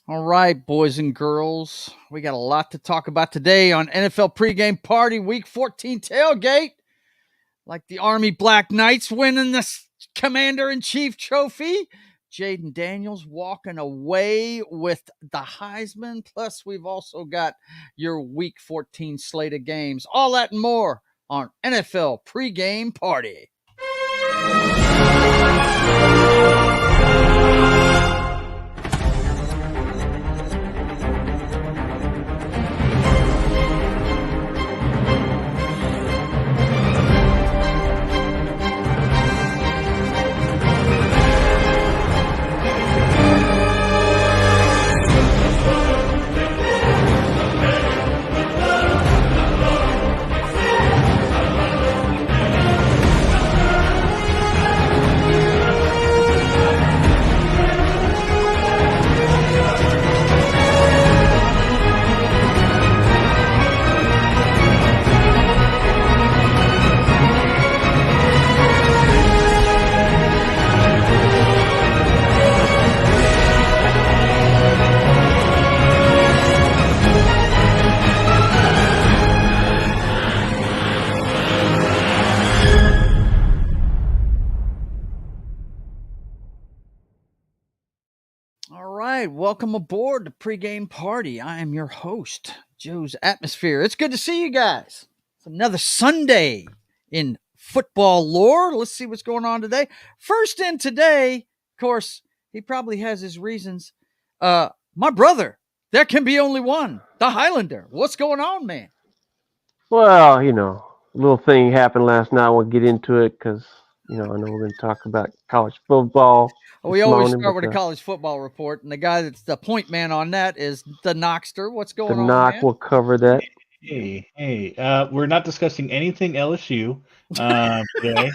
All right, boys and girls, we got a lot to talk about today on NFL Pregame Party Week 14 Tailgate. Like the Army Black Knights winning the Commander-in-Chief trophy. Jaden Daniels walking away with the Heisman. Plus, we've also got your Week 14 slate of games. All that and more on NFL Pregame Party. Welcome aboard the Pregame Party. I am your host, Joe's Atmosphere. It's good to see you guys. It's another Sunday in football lore. Let's see what's going on today. First in today, of course, he probably has his reasons. My brother, there can be only one, the Highlander. What's going on, man? Well, a little thing happened last night. We'll get into it because, I know we're going to talk about college football. We always start with a college football report, and the guy that's the point man on that is the Knockster. What's going on, man? Will cover that. Hey, we're not discussing anything LSU today,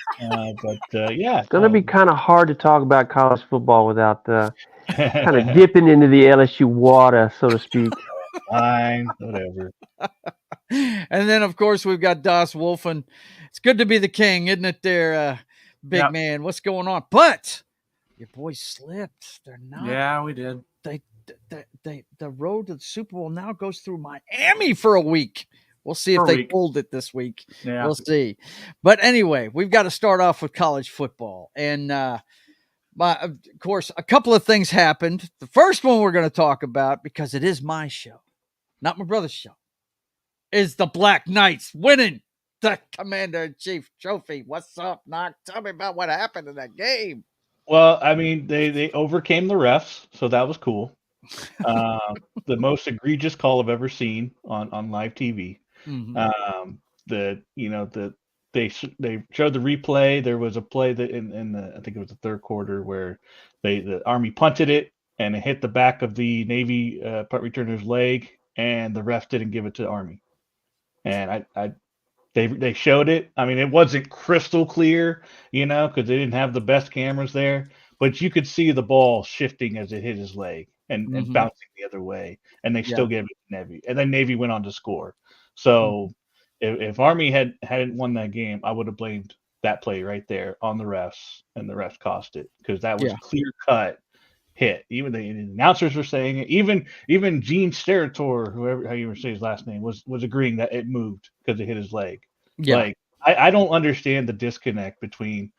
but yeah. It's going to be kind of hard to talk about college football without kind of dipping into the LSU water, so to speak. Fine, whatever. And then, of course, we've got Das Wolfen. It's good to be the king, isn't it there, big man? What's going on? But your boys slipped. They're not. Yeah, we did. The road to the Super Bowl now goes through Miami for a week. We'll see if they pulled it this week. Yeah. We'll see. But anyway, we've got to start off with college football. And, of course, a couple of things happened. The first one we're going to talk about, because it is my show, not my brother's show, is the Black Knights winning the Commander-in-Chief trophy. What's up, Knock? Tell me about what happened in that game. Well, I mean, they overcame the refs, so that was cool. The most egregious call I've ever seen on live TV. Mm-hmm. They showed the replay. There was a play that in the, I think it was the third quarter, where the Army punted it and it hit the back of the Navy punt returner's leg, and the ref didn't give it to the Army. And they showed it. I mean, it wasn't crystal clear, because they didn't have the best cameras there, but you could see the ball shifting as it hit his leg and bouncing the other way. And they still gave it to Navy. And then Navy went on to score. So if Army hadn't won that game, I would have blamed that play right there on the refs, and the refs cost it, because that was clear cut hit. Even the announcers were saying it. Even Gene Steratore, how you say his last name, was agreeing that it moved because it hit his leg. Yeah. Like, I don't understand the disconnect between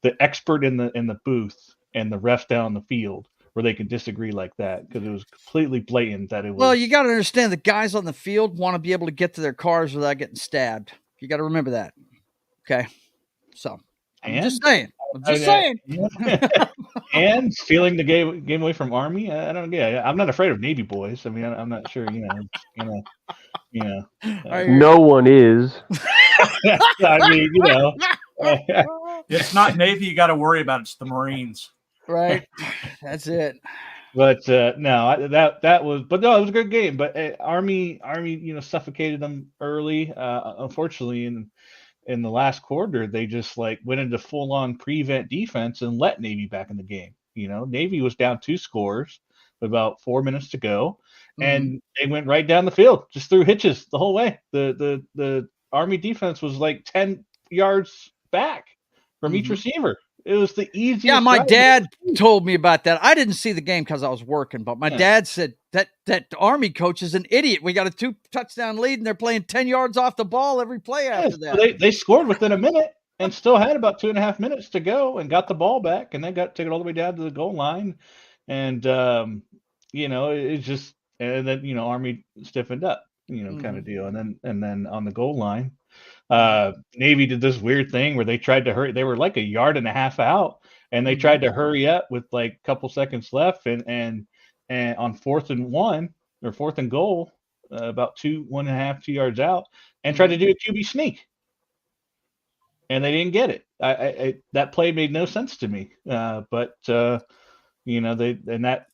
the expert in the booth and the refs down the field, where they can disagree like that, because it was completely blatant that it was. Well, you got to understand, the guys on the field want to be able to get to their cars without getting stabbed. You got to remember that. Okay, so I'm just saying. And stealing the game away from Army. I don't get it. I'm not afraid of Navy boys. I mean, I'm not sure. No one is. I mean, it's not Navy you got to worry about. It's the Marines. Right. That's it. But no, that was. But no, it was a good game. But Army, suffocated them early. Unfortunately, in the last quarter, they just went into full-on prevent defense and let Navy back in the game. Navy was down 2 scores with about 4 minutes to go, and they went right down the field, just threw hitches the whole way. The Army defense was 10 yards back from each receiver. It was the easiest. Yeah, my dad told me about that. I didn't see the game because I was working, but my dad said that Army coach is an idiot. We got a 2-touchdown lead, and they're playing 10 yards off the ball every play after that. So they scored within a minute and still had about 2.5 minutes to go and got the ball back, and then took it all the way down to the goal line. And, it's just – and then, Army stiffened up, kind of deal. And then on the goal line, Navy did this weird thing where they tried to hurry. They were like a yard and a half out, and they tried to hurry up with like a couple seconds left, and on 4th and 1 or 4th and goal, about 2 yards out, and tried to do a QB sneak, and they didn't get it. That play made no sense to me, but that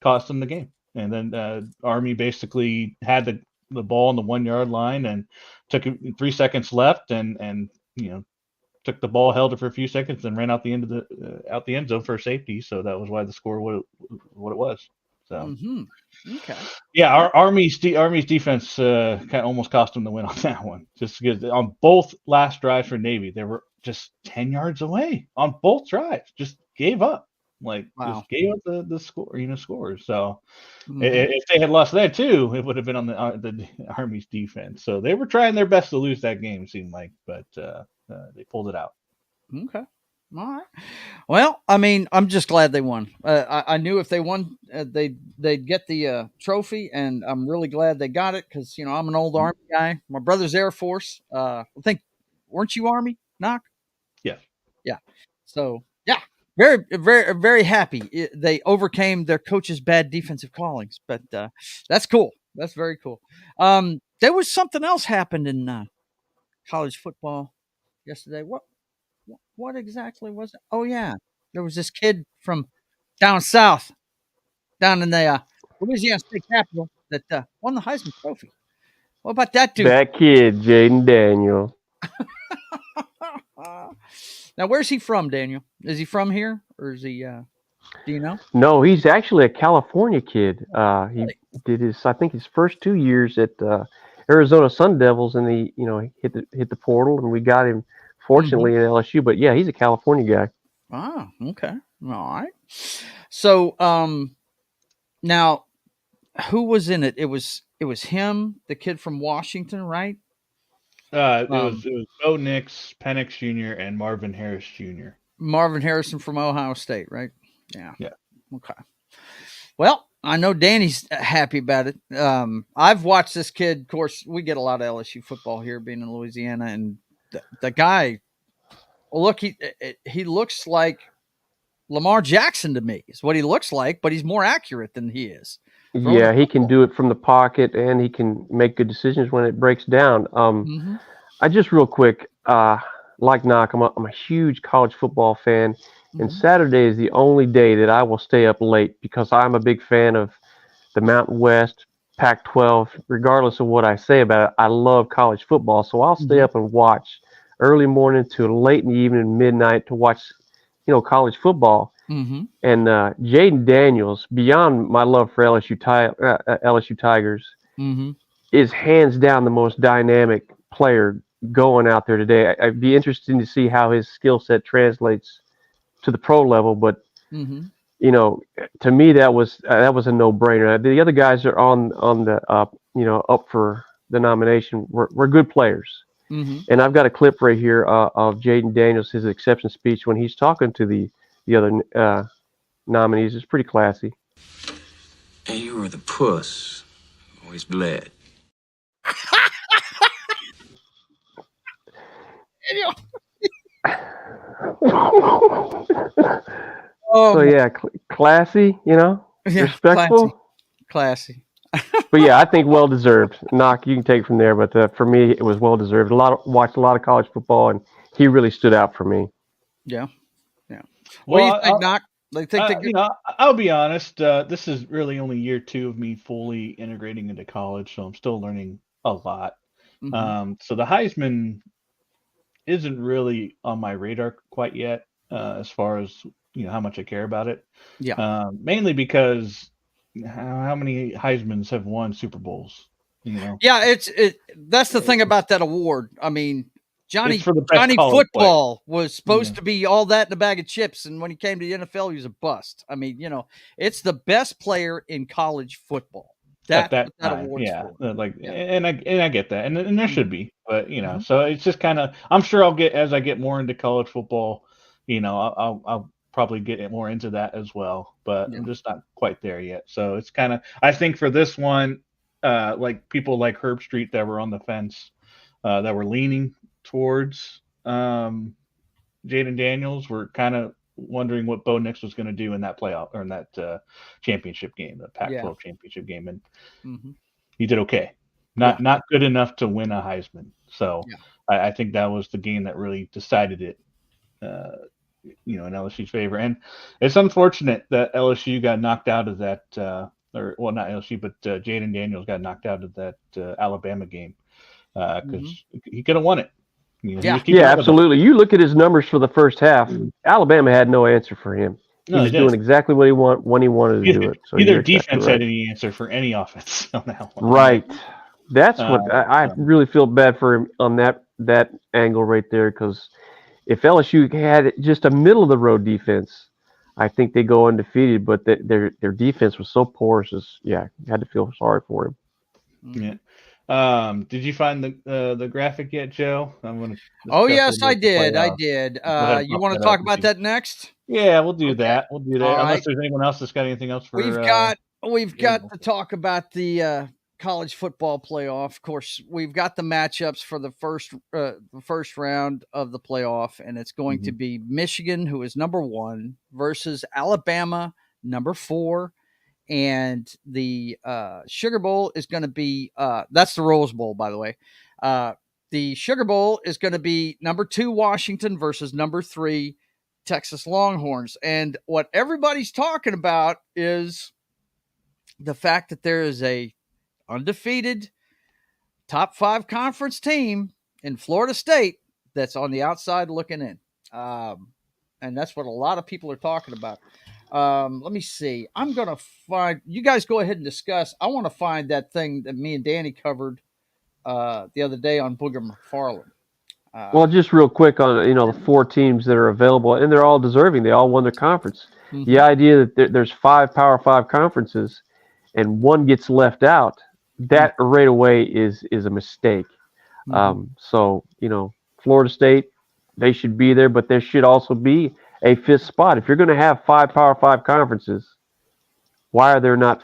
cost them the game. And then Army basically had the ball on the 1 yard line and took 3 seconds left, and took the ball, held it for a few seconds, and ran out the end zone for a safety. So that was why the score what it was. So okay, yeah, our Army's defense kind of almost cost them the win on that one, just because on both last drives for Navy they were just 10 yards away on both drives, just gave up. Just gave up the score, scores. So if they had lost that too, it would have been on the Army's defense. So they were trying their best to lose that game, it seemed like, but they pulled it out. Okay, all right. Well, I mean, I'm just glad they won. I knew if they won, they'd get the trophy, and I'm really glad they got it because I'm an old Army guy. My brother's Air Force. I think, weren't you Army, Knock? Yeah. Yeah. So yeah. Very, very, very happy. They overcame their coach's bad defensive callings, but that's cool. That's very cool. There was something else happened in college football yesterday. What exactly was it? Oh yeah, there was this kid from down south, down in the Louisiana State Capitol, that won the Heisman Trophy. What about that dude? That kid, Jaden Daniel. Now, where's he from, Daniel? Is he from here, or is he? Do you know? No, he's actually a California kid. He did his first 2 years at Arizona Sun Devils, and he hit the portal, and we got him fortunately in LSU. But yeah, he's a California guy. Ah, okay, all right. So, now, who was in it? It was him, the kid from Washington, right? It was Bo Nix, Penix Jr., and Marvin Harris Jr. Marvin Harrison from Ohio State, right? Yeah. Yeah. Okay. Well, I know Danny's happy about it. I've watched this kid. Of course, we get a lot of LSU football here, being in Louisiana, and the guy. Well, look, he looks like Lamar Jackson to me. Is what he looks like, but he's more accurate than he is. Yeah, he can do it from the pocket, and he can make good decisions when it breaks down. I just real quick, like Knock, I'm a huge college football fan, and Saturday is the only day that I will stay up late because I'm a big fan of the Mountain West, Pac-12. Regardless of what I say about it, I love college football, so I'll stay up and watch early morning to late in the evening, midnight to watch, college football. And Jaden Daniels, beyond my love for LSU Tigers, is hands down the most dynamic player going out there today. I'd be interested to see how his skill set translates to the pro level, but to me that was a no-brainer. The other guys are on the up for the nomination were good players. And I've got a clip right here of Jaden Daniels, his acceptance speech when he's talking to the other nominees. It's pretty classy. And you were the puss, always bled. So yeah, classy, respectful, classy. But yeah, I think well deserved. Knock, you can take it from there, but for me, it was well deserved. Watched a lot of college football, and he really stood out for me. Yeah. What do you think, Knock? I'll be honest. This is really only year 2 of me fully integrating into college, so I'm still learning a lot. So the Heisman isn't really on my radar quite yet, as far as how much I care about it. Yeah. Mainly because how many Heismans have won Super Bowls? Yeah, that's the thing about that award. I mean, Johnny for the best Football was supposed to be all that in a bag of chips, and when he came to the NFL, he was a bust. I mean, it's the best player in college football. At that time, award's for. And I get that, and there should be, but so it's just kind of. I'm sure as I get more into college football, I'll probably get more into that as well, but I'm just not quite there yet. So it's kind of. I think for this one, like people like Herb Street that were on the fence, that were leaning towards Jaden Daniels, were kind of wondering what Bo Nix was going to do in that playoff or in that championship game, the Pac-12 championship game, and he did okay. Not good enough to win a Heisman. So I think that was the game that really decided it, in LSU's favor. And it's unfortunate that LSU got knocked out of that, not LSU, but Jaden Daniels got knocked out of that Alabama game because he could have won it. Absolutely. You look at his numbers for the first half. Alabama had no answer for him. He was doing exactly what he wanted when he wanted to do it. So neither defense had any answer for any offense on that one. Right. That's what I really feel bad for him on that angle right there, because if LSU had just a middle of the road defense, I think they go undefeated. But their defense was so porous. You had to feel sorry for him. Yeah. Did you find the graphic yet, Joe? Oh yes, I did. You want to talk about that next? Yeah, we'll do that. We'll do that. Unless there's anyone else that's got anything else for. We've got to talk about the college football playoff. Of course, we've got the matchups for the first round of the playoff, and it's going to be Michigan, who is number 1, versus Alabama, number 4. And the Sugar Bowl is going to be that's the Rose Bowl, by the way. The Sugar Bowl is going to be number 2 Washington versus number 3 Texas Longhorns. And what everybody's talking about is the fact that there is a undefeated top 5 conference team in Florida State that's on the outside looking in. And that's what a lot of people are talking about. Let me see. I'm going to find, you guys go ahead and discuss. I want to find that thing that me and Danny covered the other day on Booger McFarland. Well, just real quick on, the 4 teams that are available, and they're all deserving. They all won their conference. The idea that there's 5 Power 5 conferences and one gets left out, that right away is a mistake. So, Florida State, they should be there, but there should also be a 5th spot. If you're going to have 5 Power 5 conferences, why are there not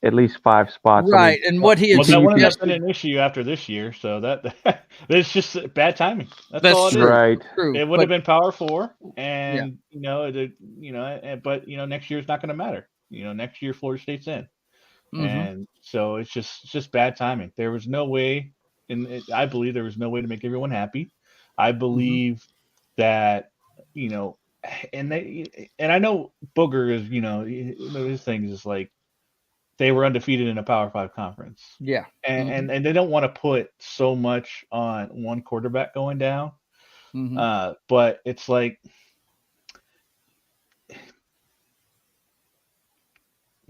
at least 5 spots? Right, and what he had that wouldn't have been an issue after this year, so that's just bad timing. That's all it is. Right. It would have been Power 4, and but next year it's not going to matter. Next year Florida State's in, and so it's just bad timing. There was no way, and I believe there was no way to make everyone happy. I believe that and I know Booger is, his thing is like they were undefeated in a Power 5 conference. Yeah. And they don't want to put so much on one quarterback going down. But it's like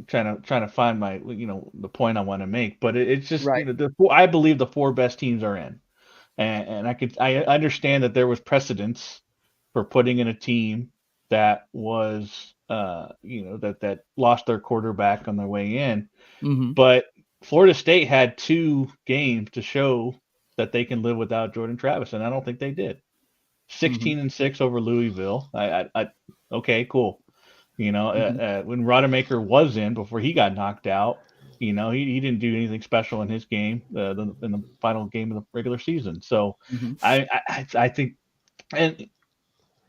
trying to find my the point I want to make, but it's just I believe the 4 best teams are in. And I understand that there was precedence for putting in a team that was, that lost their quarterback on their way in. But Florida State had 2 games to show that they can live without Jordan Travis, and I don't think they did. 16-6 over Louisville. Okay, cool. When Rodemaker was in before he got knocked out, he didn't do anything special in his game, in the final game of the regular season. So I think, and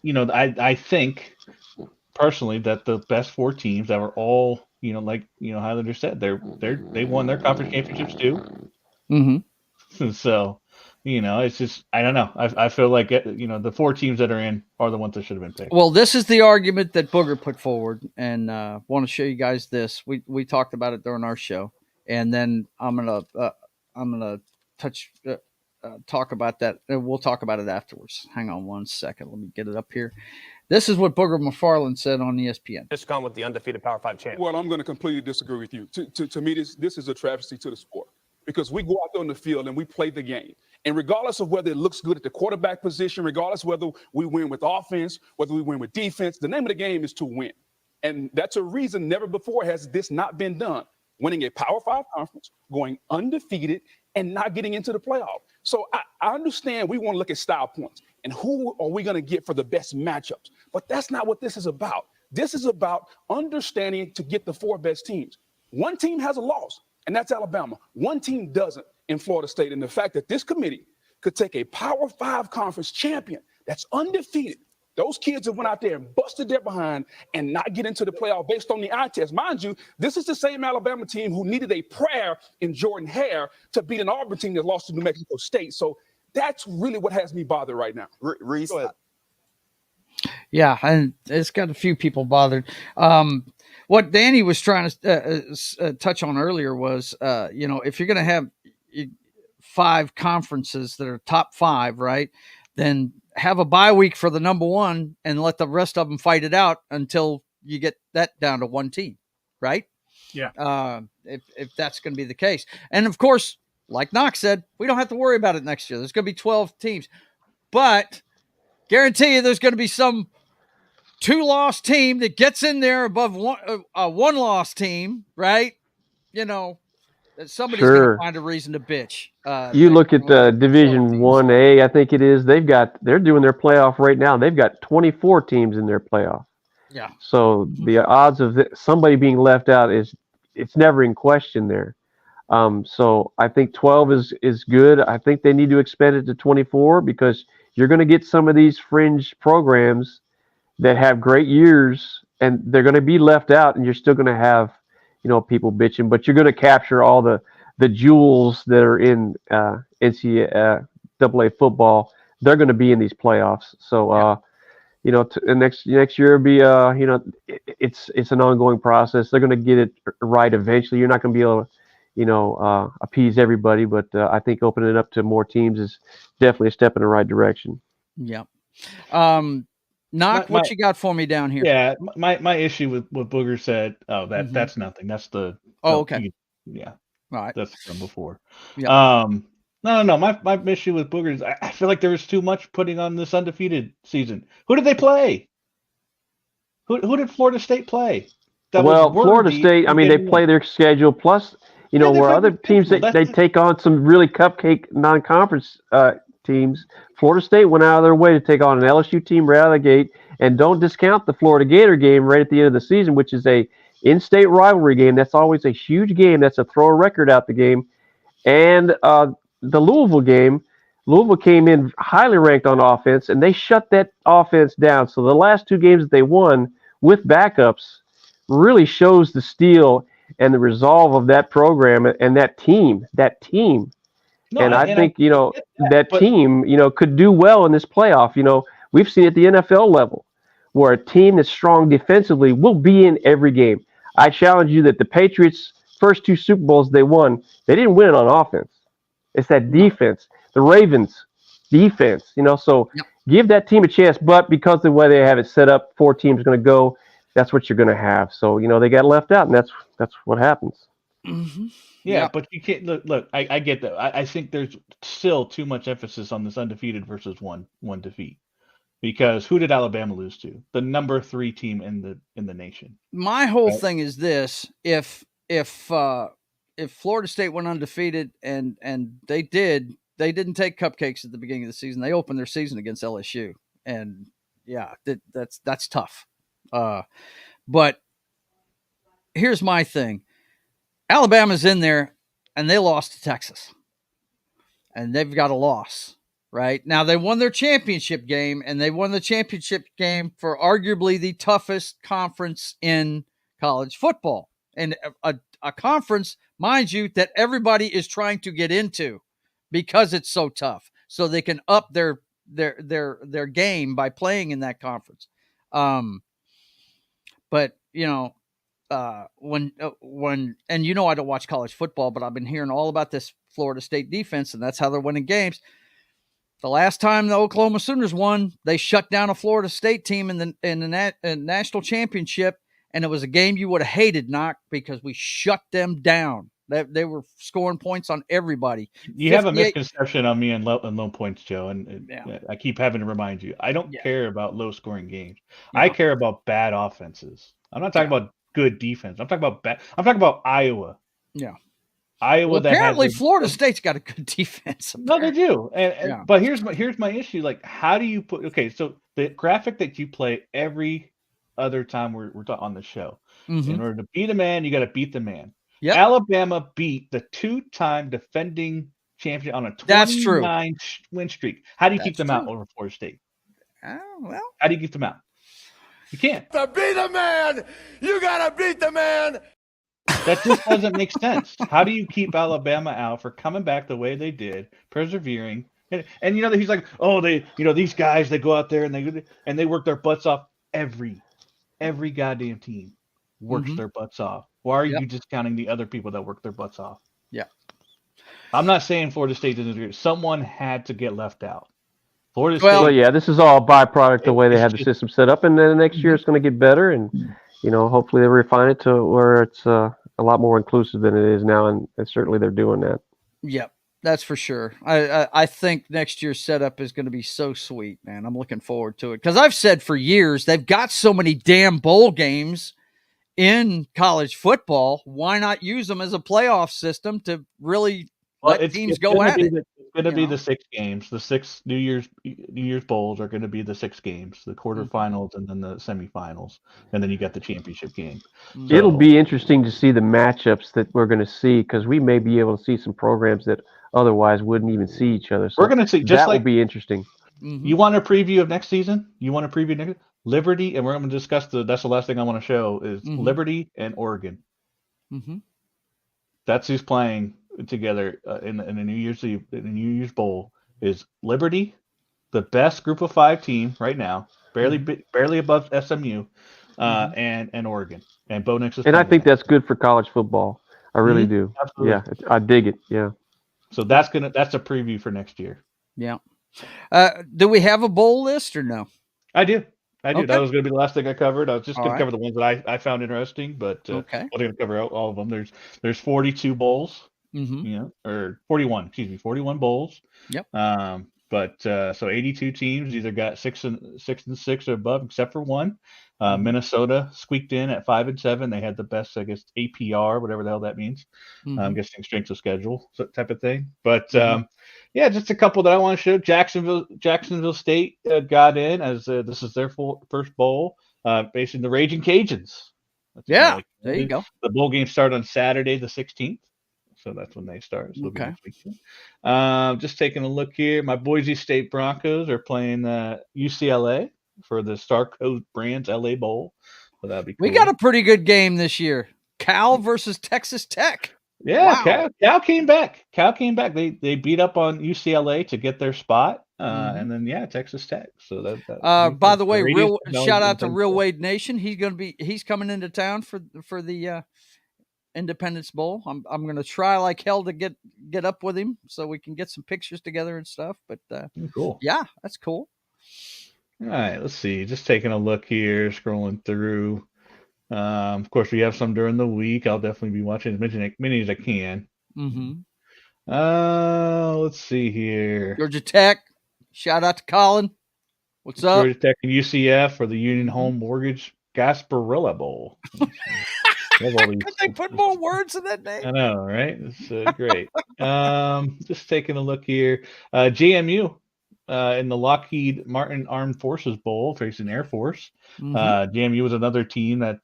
I think personally that the best 4 teams that were all, like Highlander said, they won their conference championships too. So, it's just, I don't know. I feel like the 4 teams that are in are the ones that should have been picked. Well, this is the argument that Booger put forward, and want to show you guys this. We talked about it during our show, and then I'm gonna talk about that. We'll talk about it afterwards. Hang on one second. Let me get it up here. This is what Booger McFarland said on ESPN. Just gone with the undefeated Power 5 champ. Well, I'm going to completely disagree with you. To me, this is a travesty to the sport, because we go out there on the field and we play the game. And regardless of whether it looks good at the quarterback position, regardless of whether we win with offense, whether we win with defense, the name of the game is to win. And that's a reason never before has this not been done. Winning a Power 5 conference, going undefeated, and not getting into the playoff. So I understand we want to look at style points and who are we going to get for the best matchups. But that's not what this is about. This is about understanding to get the 4 best teams. One team has a loss, and that's Alabama. One team doesn't in Florida State. And the fact that this committee could take a Power 5 conference champion that's undefeated. Those kids that went out there and busted their behind and not get into the playoff based on the eye test. Mind you, this is the same Alabama team who needed a prayer in Jordan Hare to beat an Auburn team that lost to New Mexico State. So that's really what has me bothered right now. Reese. Yeah, and it's got a few people bothered. What Danny was trying to touch on earlier was, if you're going to have 5 conferences that are top 5, right, then have a bye week for the number 1 and let the rest of them fight it out until you get that down to 1 team, right? Yeah. If that's going to be the case. And of course, like Knox said, we don't have to worry about it next year. There's going to be 12 teams, but guarantee you there's going to be some 2-loss team that gets in there above a 1-loss team, right? Somebody's going to find a reason to bitch. You look at Division 1A, I think it is. They're doing their playoff right now. They've got 24 teams in their playoff. Yeah. So the odds of somebody being left out it's never in question there. So I think 12 is good. I think they need to expand it to 24 because you're going to get some of these fringe programs that have great years and they're going to be left out, and you're still going to have people bitching, but you're going to capture all the jewels that are in NCAA football. They're going to be in these playoffs. So, next year will be, it's an ongoing process. They're going to get it right eventually. You're not going to be able to, appease everybody, but I think opening it up to more teams is definitely a step in the right direction. Yeah. Knock, what you got for me down here? Yeah, my issue with what Booger said. Oh, that's nothing. That's the. Okay. Yeah. All right. That's from before. Yeah. No. My issue with Booger is I feel like there was too much putting on this undefeated season. Who did they play? Who did Florida State play? Florida State. I mean, they play their schedule plus. Where other teams they take on some really cupcake non-conference teams. Florida State went out of their way to take on an LSU team right out of the gate, and don't discount the Florida Gator game right at the end of the season, which is a in-state rivalry game. That's always a huge game. That's a throw a record out the game. And the Louisville game, Louisville came in highly ranked on offense, and they shut that offense down. So the last 2 games that they won with backups really shows the steel and the resolve of that program and that team. No, and I think, that team, could do well in this playoff. We've seen at the NFL level where a team that's strong defensively will be in every game. I challenge you that the Patriots' first 2 Super Bowls they won, they didn't win it on offense. It's that defense. The Ravens, defense, so give that team a chance. But because of the way they have it set up, 4 teams are going to go. That's what you're going to have. So, they got left out, and that's what happens. Mm-hmm. Yeah, but you can't look. I get that. I think there's still too much emphasis on this undefeated versus one defeat, because who did Alabama lose to? The number 3 team in the nation. My whole thing is this: if Florida State went undefeated and they didn't take cupcakes at the beginning of the season. They opened their season against LSU, and that's tough. But here's my thing. Alabama's in there, and they lost to Texas. And they've got a loss, right? Now, they won their championship game, and they won the championship game for arguably the toughest conference in college football. And a conference, mind you, that everybody is trying to get into because it's so tough. So they can up their game by playing in that conference. But, when I don't watch college football, but I've been hearing all about this Florida State defense, and that's how they're winning games. The last time the Oklahoma Sooners won, they shut down a Florida State team in the national championship, and it was a game you would have hated, Knock, because we shut them down. They were scoring points on everybody. You have a misconception on me and low points, Joe, and I keep having to remind you. I don't care about low-scoring games. I care about bad offenses. I'm not talking about good defense. I'm talking about bad. I'm talking about Iowa. Yeah. Iowa. Well, apparently, Florida State's got a good defense. No, they do. But here's my issue. Like, how do you put? Okay, so the graphic that you play every other time we're on the show. In order to beat a man, you got to beat the man. Yep. Alabama beat the 2-time defending champion on a 29 win streak. How do you keep them out over Florida State? Well, how do you keep them out? You can't. To beat a man, you got to beat the man. That just doesn't make sense. How do you keep Alabama out for coming back the way they did, persevering? And he's like, oh, these guys, they go out there and they work their butts off. Every goddamn team works their butts off. Why are you discounting the other people that work their butts off? Yeah. I'm not saying Florida State doesn't agree. Someone had to get left out. Florida State. Well, yeah, this is all a byproduct the way they have the system set up, and then the next year it's going to get better, and hopefully they refine it to where it's a lot more inclusive than it is now, and certainly they're doing that. Yep, that's for sure. I think next year's setup is going to be so sweet, man. I'm looking forward to it because I've said for years they've got so many damn bowl games in college football. Why not use them as a playoff system to really let teams go at it? It's going to be the 6 games. The 6 New Year's bowls are going to be the 6 games, the quarterfinals and then the semifinals, and then you got the championship game. So, it'll be interesting to see the matchups that we're going to see because we may be able to see some programs that otherwise wouldn't even see each other. So we're going to see that will be interesting. You want a preview of next season? You want a preview next Liberty, and we're going to discuss that's the last thing I want to show is Liberty and Oregon. That's who's playing together in the New Year's Eve, in the New Year's Bowl is Liberty, the best Group of 5 team right now, barely above SMU, and Oregon and Bo Nix. And I think that's good for college football. I really do. Absolutely. Yeah, I dig it. Yeah. So that's a preview for next year. Yeah. Do we have a bowl list or no? I do. Okay. That was going to be the last thing I covered. I was just going to cover the ones that I found interesting, but I'm going to cover all of them. There's 42 bowls, or 41. 41 bowls. Yep. But so 82 teams either got 6 and 6 or above, except for one. Minnesota squeaked in at 5-7. They had the best, I guess, APR, whatever the hell that means. I'm guessing strength of schedule type of thing. But just a couple that I want to show. Jacksonville State got in as this is their first bowl, facing the Raging Cajuns. There you go. The bowl games start on Saturday the 16th. So that's when they start. So okay. Just taking a look here. My Boise State Broncos are playing UCLA for the Star Coast Brands LA Bowl. So that'd be cool. We got a pretty good game this year. Cal versus Texas Tech. Yeah, wow. Cal came back. They beat up on UCLA to get their spot. And then Texas Tech. So that by the way, shout out to Real Wade Nation. He's coming into town for the Independence Bowl. I'm going to try like hell to get up with him so we can get some pictures together and stuff. But cool. Yeah, that's cool. All right, let's see. Just taking a look here, scrolling through. Of course, we have some during the week. I'll definitely be watching as many as I can. Let's see here. Georgia Tech. Shout out to Colin. What's up? Georgia Tech and UCF for the Union Home Mortgage Gasparilla Bowl. Could they put more words in that name? I know, right? It's great. Just taking a look here. JMU in the Lockheed Martin Armed Forces Bowl facing Air Force. JMU was another team that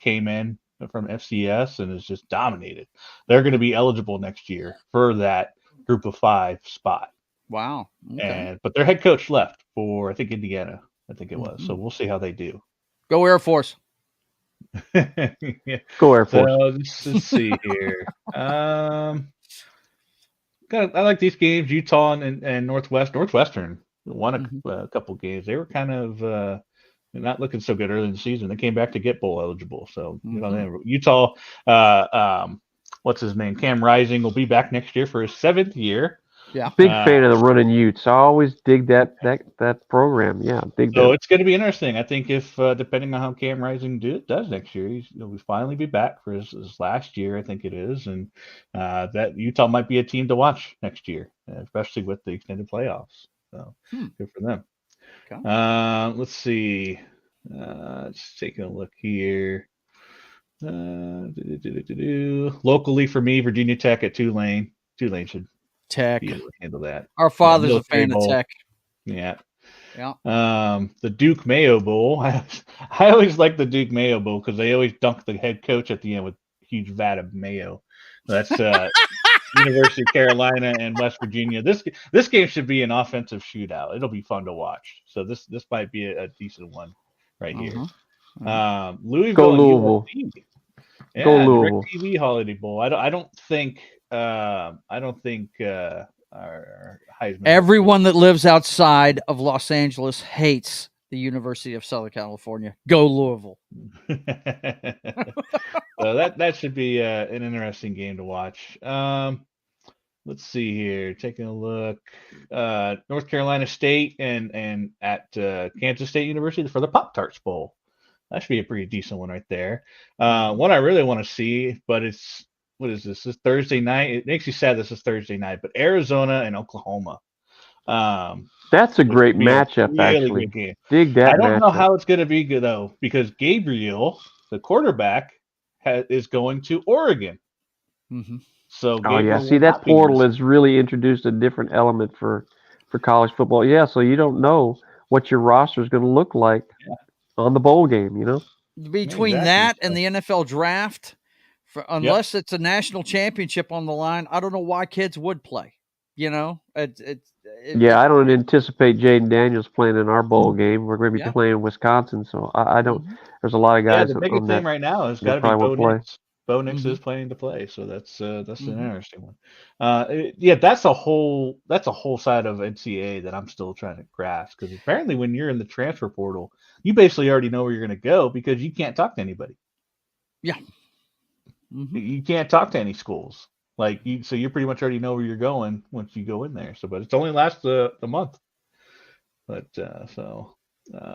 came in from FCS and has just dominated. They're going to be eligible next year for that Group of 5 spot. Wow. Okay. But their head coach left for I think Indiana. I think it was. So we'll see how they do. Go Air Force. Go Air Force. So let's see here. I like these games. Utah and Northwestern won a couple games. They were kind of not looking so good early in the season. They came back to get bowl eligible. So Utah. What's his name? Cam Rising will be back next year for his 7th year. Yeah. Big fan of the running Utes. I always dig that program. Yeah, dig So that. it's going to be interesting. I think if depending on how Cam Rising does next year, he'll finally be back for his last year. I think it is, and that Utah might be a team to watch next year, especially with the extended playoffs. So good for them. Okay. Let's see. Just taking a look here. Locally for me, Virginia Tech at Tulane. Tulane should Tech. be able to handle that. Our father's a fan of Tech. Yeah. Yeah. The Duke Mayo Bowl. I always like the Duke Mayo Bowl because they always dunk the head coach at the end with a huge vat of mayo. That's University of Carolina and West Virginia. This game should be an offensive shootout. It'll be fun to watch. So this might be a decent one right here. Louisville. Go Louisville. Yeah, Go Louisville. DirecTV Holiday Bowl. I don't think our Heisman. Everyone that lives outside of Los Angeles hates the University of Southern California. Go Louisville. So that should be an interesting game to watch. Let's see here. Taking a look. North Carolina State and at Kansas State University for the Pop-Tarts Bowl. That should be a pretty decent one right there. One I really want to see, but what is this? This is Thursday night. It makes you sad this is Thursday night, but Arizona and Oklahoma. That's a great matchup, actually. Dig that. I don't know how it's going to be good, though, because Gabriel, the quarterback, is going to Oregon. Mm-hmm. So see, that portal has really introduced a different element for college football. Yeah, so you don't know what your roster is going to look like on the bowl game, you know? Between that and the NFL draft, unless it's a national championship on the line, I don't know why kids would play. You know, I don't anticipate Jaden Daniels playing in our bowl game. We're going to be playing in Wisconsin, so I don't. There's a lot of guys. Yeah, the biggest thing right now has got to be Bo Nix. Bo Nix is planning to play, so that's an interesting one. That's a whole side of NCAA that I'm still trying to grasp, because apparently when you're in the transfer portal, you basically already know where you're going to go because you can't talk to anybody. Yeah, you can't talk to any schools. So you pretty much already know where you're going once you go in there. So, but it only lasts a month. But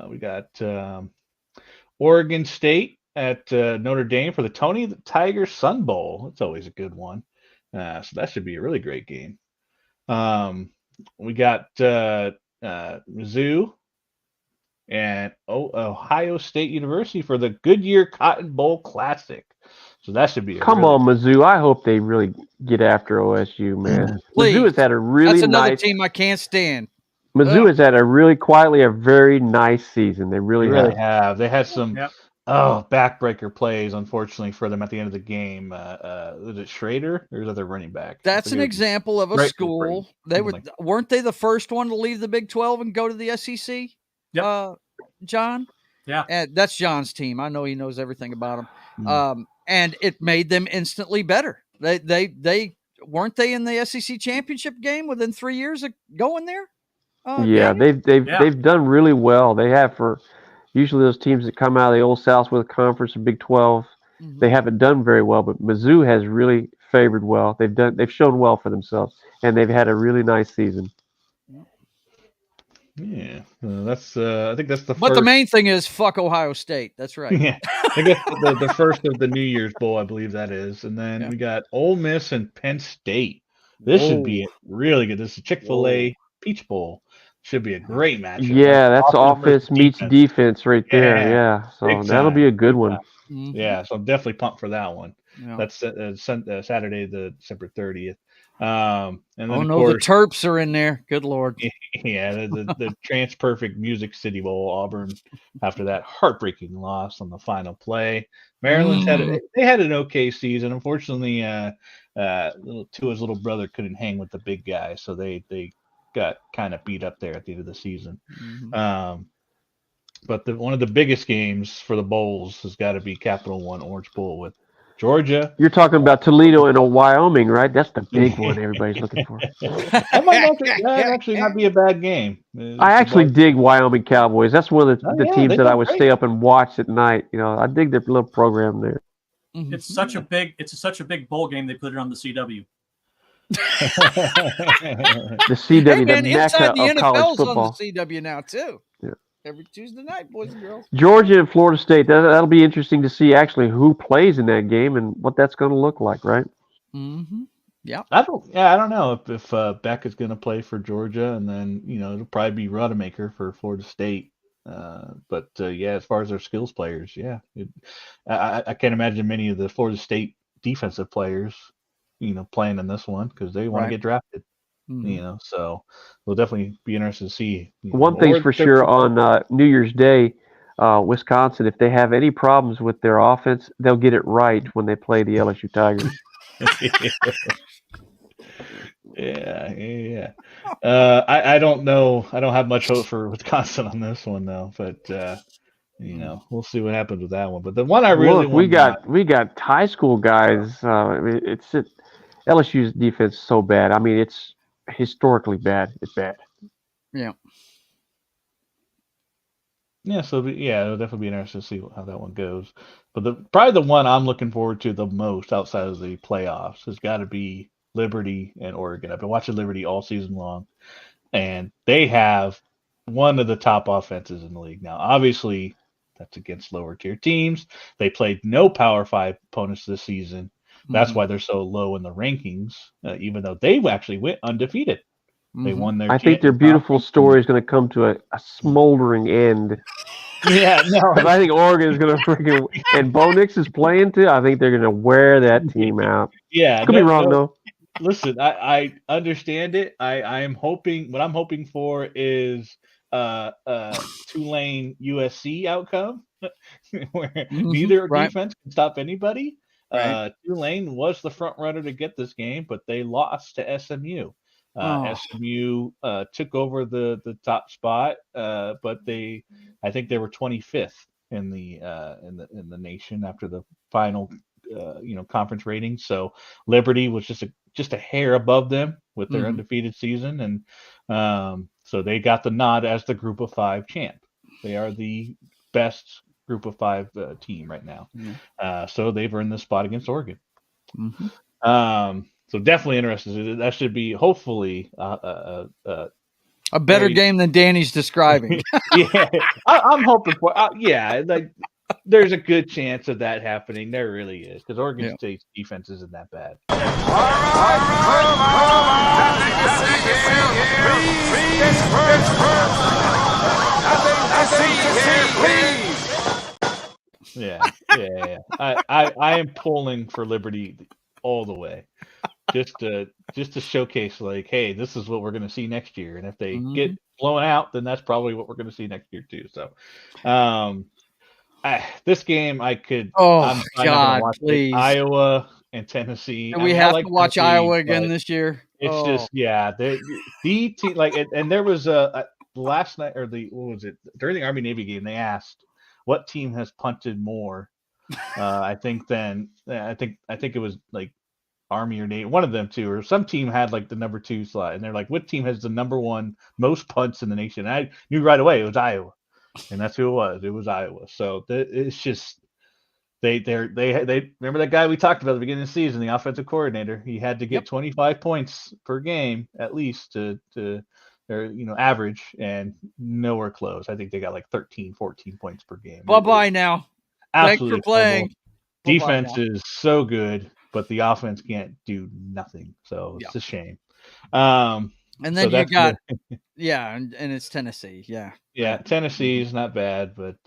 we got Oregon State at Notre Dame for the Tony the Tiger Sun Bowl. That's always a good one. So that should be a really great game. We got Mizzou and Ohio State University for the Goodyear Cotton Bowl Classic. So that should be on, Mizzou. I hope they really get after OSU, man. Please. Mizzou has had a really That's another team I can't stand. Mizzou has had a very nice season. They really have. They had some backbreaker plays, unfortunately, for them at the end of the game. Was it Schrader or is that their running back? That's an example of a school. Weren't they the first one to leave the Big 12 and go to the SEC? Yep. John? Yeah. And that's John's team. I know he knows everything about them. And it made them instantly better. They weren't they in the SEC championship game within 3 years of going there? They've done really well. They have for usually those teams that come out of the old Southwest Conference or Big 12. They haven't done very well, but Mizzou has really favored well. They've shown well for themselves, and they've had a really nice season. Yeah, that's. I think that's the. But the main thing is fuck Ohio State. That's right. Yeah, I guess the first of the New Year's Bowl, I believe that is, and then we got Ole Miss and Penn State. This should be really good. This is Chick-fil-A Peach Bowl. Should be a great matchup. Yeah, that's offense meets defense right there. Yeah, so that'll be a good one. Yeah, so I'm definitely pumped for that one. Yeah. That's Saturday, the December 30th. And then of course, the Terps are in there. Good Lord. Yeah, the Trans Perfect Music City Bowl, Auburn, after that heartbreaking loss on the final play. Maryland's had an okay season. Unfortunately, Tua's little brother couldn't hang with the big guy, so they got kind of beat up there at the end of the season. But one of the biggest games for the bowls has got to be Capital One Orange Bowl with Georgia. You're talking about Toledo and Wyoming, right? That's the big one everybody's looking for. That might actually not be a bad game. I actually dig Wyoming Cowboys. That's one of the teams that I would stay up and watch at night. You know, I dig their little program there. It's such a big bowl game. They put it on the CW. The CW, Hey, man, the mecca Inside the of college NFL's football. on the CW now too. Yeah. Every Tuesday night, boys and girls. Georgia and Florida State. That'll be interesting to see actually who plays in that game and what that's going to look like, right? Mm-hmm. Yeah. I don't know if Beck is going to play for Georgia, and then it'll probably be Rodemaker for Florida State. But as far as their skills players, I can't imagine many of the Florida State defensive players, playing in this one because they want to get drafted. Mm-hmm. So we'll definitely be interested to see. One thing's for sure on New Year's Day, Wisconsin, if they have any problems with their offense, they'll get it right when they play the LSU Tigers. Yeah. I don't know. I don't have much hope for Wisconsin on this one though, but we'll see what happens with that one. But the one I really we got high school guys. LSU's defense is so bad. I mean, it's historically bad. It's bad. Yeah. Yeah, so it'll definitely be interesting to see how that one goes. But probably the one I'm looking forward to the most outside of the playoffs has got to be Liberty and Oregon. I've been watching Liberty all season long, and they have one of the top offenses in the league. Now, obviously, that's against lower tier teams. They played no Power 5 opponents this season. That's why they're so low in the rankings, even though they actually went undefeated. They won their. I think their beautiful story is going to come to a smoldering end. Yeah, no. I think Oregon is going to freaking, and Bo Nix is playing too. I think they're going to wear that team out. Yeah, could be wrong though. Listen, I understand it. I'm hoping. What I'm hoping for is Tulane USC outcome where neither defense can stop anybody. Tulane was the front runner to get this game, but they lost to SMU. SMU took over the top spot, but I think they were 25th in the nation after the final conference ratings. So Liberty was just a hair above them with their undefeated season, and so they got the nod as the Group of 5 champ. They are the best Group of 5 team right now. So they've earned this spot against Oregon. So definitely interested. That should be hopefully a better game than Danny's describing. Yeah, I'm hoping for. Like there's a good chance of that happening. There really is, because Oregon State's defense isn't that bad. Yeah. I am pulling for Liberty all the way, just to showcase, like, hey, this is what we're going to see next year, and if they get blown out, then that's probably what we're going to see next year too. So, this game I could. Oh God, please! Iowa and Tennessee. Do we have to watch Iowa again this year? It's just the team, like, and there was last night, or what was it, during the Army Navy game, they asked what team has punted more. I think it was like Army or Navy, one of them two, or some team had like the number 2 slot, and they're like, what team has the number 1 most punts in the nation? And I knew right away it was Iowa, and that's who it was. It was Iowa. So it's just they remember that guy we talked about at the beginning of the season, the offensive coordinator. He had to get 25 points per game at least to their average, and nowhere close. I think they got like 13, 14 points per game. Bye now. Thanks for playing. Defense is so good, but the offense can't do nothing. So it's a shame. And then you got and it's Tennessee. Yeah, Tennessee is not bad, but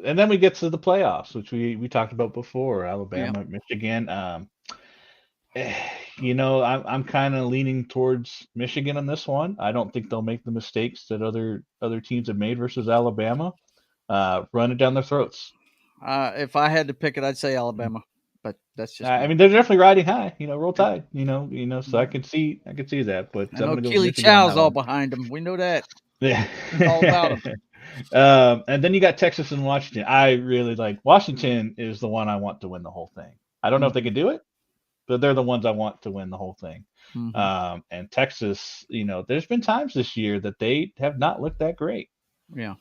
and then we get to the playoffs, which we talked about before. Alabama, Michigan. I'm kind of leaning towards Michigan on this one. I don't think they'll make the mistakes that other teams have made versus Alabama. Run it down their throats. If I had to pick it, I'd say Alabama, but that's just. I mean, they're definitely riding high. Roll Tide. So I can see that. But I know Keely Chow's all behind them. We know that. Yeah, it's all about them. And then you got Texas and Washington. I really like Washington. Is the one I want to win the whole thing. I don't know if they can do it, but they're the ones I want to win the whole thing. And Texas, there's been times this year that they have not looked that great. Yeah.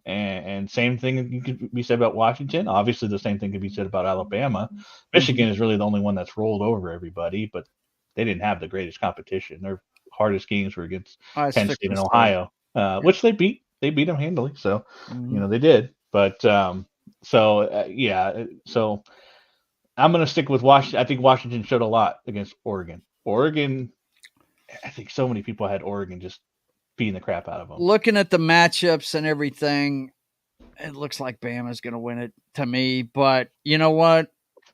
And same thing could be said about Washington. Obviously, the same thing could be said about Alabama. Michigan is really the only one that's rolled over everybody, but they didn't have the greatest competition. Their hardest games were against Penn State and Story. Ohio, which they beat. They beat them handily. So, they did. But so I'm going to stick with Washington. I think Washington showed a lot against Oregon. I think so many people had Oregon just beating the crap out of them. Looking at the matchups and everything, it looks like Bama's going to win it to me. But you know what?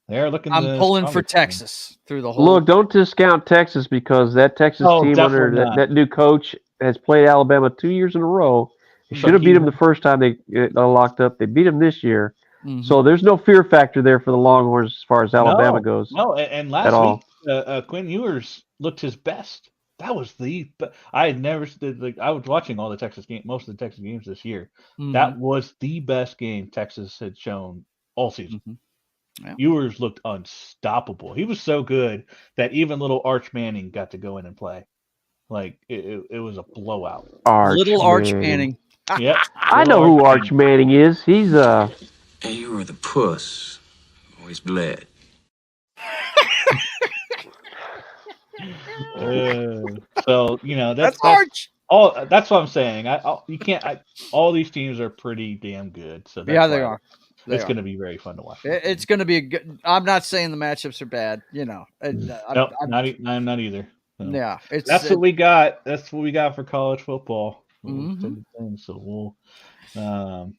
I'm pulling for Texas through the whole. Look, don't discount Texas because that Texas team under that new coach has played Alabama 2 years in a row. They should have beat them the first time they locked up. They beat them this year. So there's no fear factor there for the Longhorns as far as Alabama goes. No, and last week, Quinn Ewers looked his best. That was I had never I was watching all the Texas games, most of the Texas games this year. That was the best game Texas had shown all season. Yeah. Ewers looked unstoppable. He was so good that even little Arch Manning got to go in and play. Like it was a blowout. Arch Manning. Yep. I know who Arch Manning is. He's And you were the puss. Always bled. So that's Arch. That's what I'm saying. You can't. All these teams are pretty damn good. So they are. It's going to be very fun to watch. It's going to be a good. I'm not saying the matchups are bad. I'm not either. So. Yeah, that's what we got. That's what we got for college football. So we'll.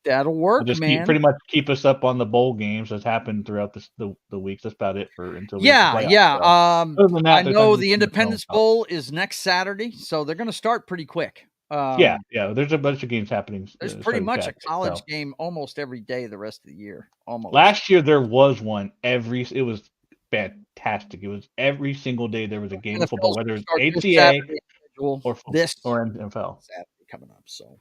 That'll work, just man. Pretty much keep us up on the bowl games that's happened throughout the weeks. That's about it until. Yeah. So, I know the Independence Bowl is next Saturday, so they're going to start pretty quick. Yeah. There's a bunch of games happening. There's pretty much a college game almost every day the rest of the year. Almost. Last year there was one it was fantastic. It was every single day there was a game of football, whether it's ATA or NFL. Saturday coming up. So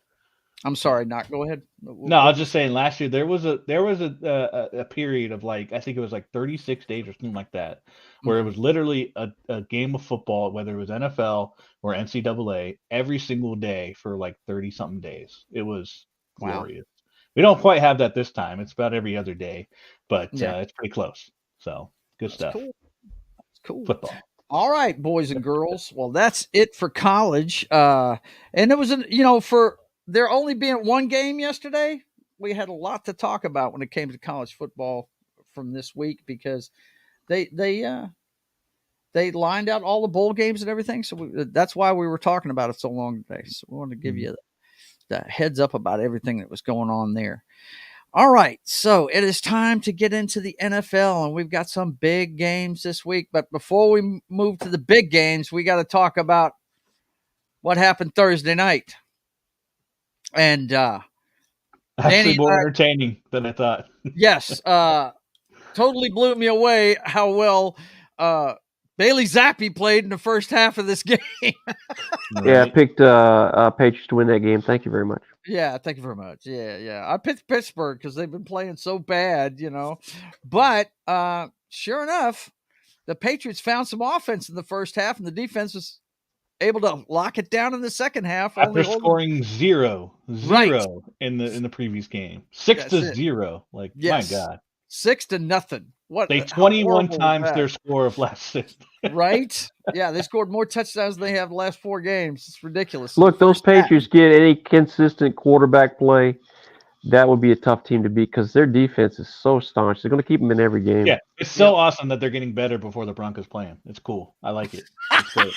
I'm sorry, go ahead. No, I was just saying last year there was a period of I think it was 36 days or something like that, where it was literally a game of football, whether it was NFL or NCAA, every single day for 30 something days. It was glorious. We don't quite have that this time. It's about every other day, but it's pretty close. So good stuff. Cool. That's cool. Football. All right, boys and girls. Well, that's it for college. And it was for there only being one game yesterday, we had a lot to talk about when it came to college football from this week because they lined out all the bowl games and everything. So that's why we were talking about it so long today. So we wanted to give you the heads up about everything that was going on there. All right, so it is time to get into the NFL, and we've got some big games this week. But before we move to the big games, we got to talk about what happened Thursday night. And actually more entertaining than I thought. Yes, totally blew me away how well Bailey Zappi played in the first half of this game. Yeah, I picked Patriots to win that game. Thank you very much. Yeah, thank you very much. Yeah. I picked Pittsburgh because they've been playing so bad, But sure enough, the Patriots found some offense in the first half, and the defense was able to lock it down in the second half. After scoring zero in the previous game, 6-0. My God, 6-0. What they 21 times their score of last season. Right? Yeah, they scored more touchdowns than they have the last 4 games. It's ridiculous. Look, those Patriots get any consistent quarterback play, that would be a tough team to beat because their defense is so staunch. They're going to keep them in every game. Yeah, it's so awesome that they're getting better before the Broncos playing. It's cool. I like it. It's great.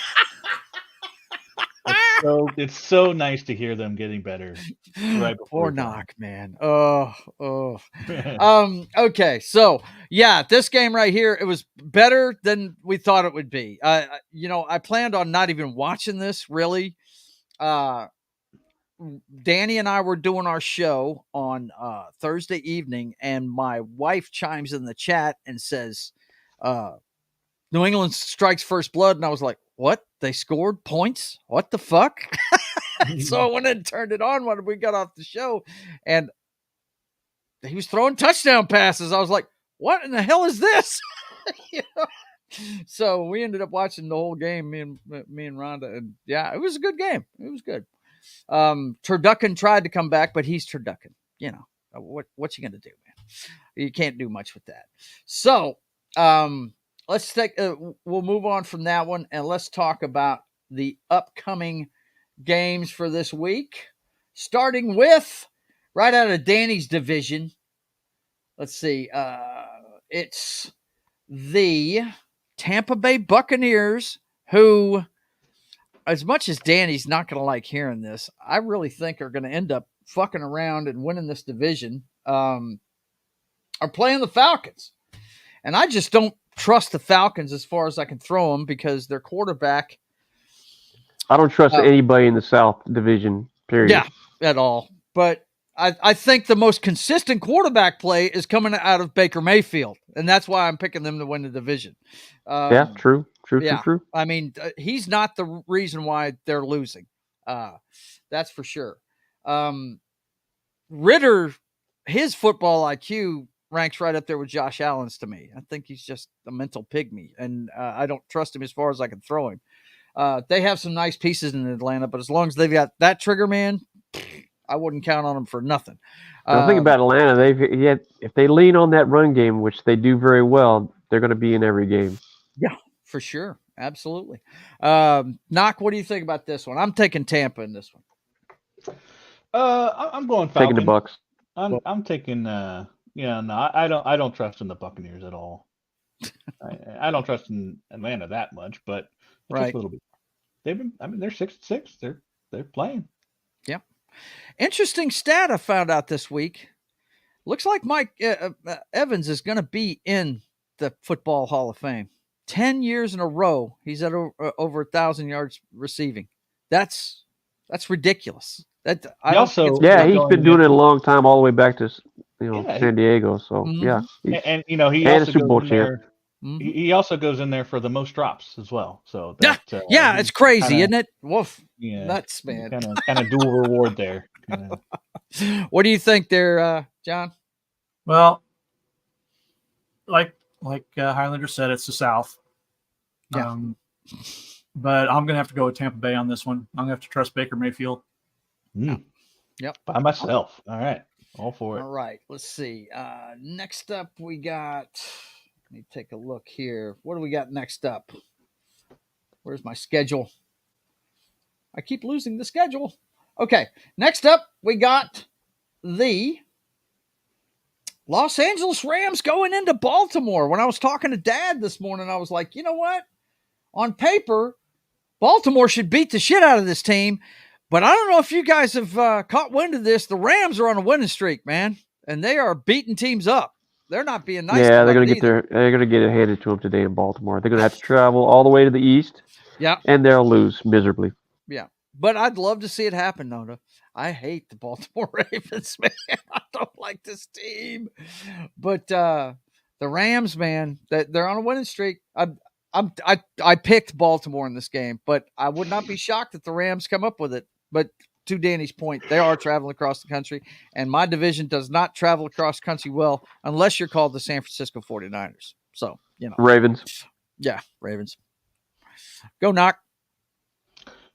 It's so nice to hear them getting better right before. Poor Knock, man. Okay, so this game right here, it was better than we thought it would be. I planned on not even watching this really. Danny and I were doing our show on Thursday evening, and my wife chimes in the chat and says, New England strikes first blood. And I was like, what? They scored points? What the fuck? So I went and turned it on when we got off the show, and he was throwing touchdown passes. I was like, what in the hell is this? So we ended up watching the whole game, me and Rhonda, and it was a good game. It was good. Turducken tried to come back, but he's Turducken. What's he going to do, man? You can't do much with that. So, let's take. We'll move on from that one, and let's talk about the upcoming games for this week. Starting with right out of Danny's division. Let's see. It's the Tampa Bay Buccaneers, who, as much as Danny's not going to like hearing this, I really think are going to end up fucking around and winning this division, are playing the Falcons. And I just don't trust the Falcons as far as I can throw them because their quarterback. I don't trust anybody in the South Division, period. Yeah, at all. But I think the most consistent quarterback play is coming out of Baker Mayfield, and that's why I'm picking them to win the division. True. I mean, he's not the reason why they're losing. That's for sure. Ritter, his football IQ ranks right up there with Josh Allen's to me. I think he's just a mental pygmy, and I don't trust him as far as I can throw him. They have some nice pieces in Atlanta, but as long as they've got that trigger man, I wouldn't count on them for nothing. The thing about Atlanta, if they lean on that run game, which they do very well, they're going to be in every game. Yeah, for sure. Absolutely. Knock, what do you think about this one? I'm taking Tampa in this one. I'm going Falcons. Taking the Bucks. I'm taking I don't trust in the Buccaneers at all. I don't trust in Atlanta that much, but just a little bit. They're 6-6. They're playing. Yep. Interesting stat I found out this week. Looks like Mike Evans is going to be in the Football Hall of Fame. 10 years in a row, he's at over 1,000 yards receiving. That's ridiculous. He's been doing it a long time, all the way back to San Diego. So and he also Super Bowl champ. He also goes in there for the most drops as well. So it's crazy, isn't it? Woof. Yeah, nuts, man. Kind of dual reward there. What do you think there, John? Well, like Highlander said, it's the South. Yeah. But I'm gonna have to go with Tampa Bay on this one. I'm gonna have to trust Baker Mayfield. Yep. By myself. All right. All for it. All right. Let's see. Next up, we got. Let me take a look here. What do we got next up? Where's my schedule? I keep losing the schedule. Okay. Next up, we got the Los Angeles Rams going into Baltimore. When I was talking to Dad this morning, I was like, you know what? On paper, Baltimore should beat the shit out of this team. But I don't know if you guys have caught wind of this. The Rams are on a winning streak, man. And they are beating teams up. They're not being nice. Yeah, they're going to get it handed to them today in Baltimore. They're going to have to travel all the way to the east. Yeah. And they'll lose miserably. Yeah. But I'd love to see it happen, Nona. I hate the Baltimore Ravens, man. I don't like this team. But the Rams, man, they're on a winning streak. I picked Baltimore in this game, but I would not be shocked if the Rams come up with it. But to Danny's point, they are traveling across the country, and my division does not travel across country well unless you're called the San Francisco 49ers. So, Ravens. Yeah, Ravens. Go, Knock.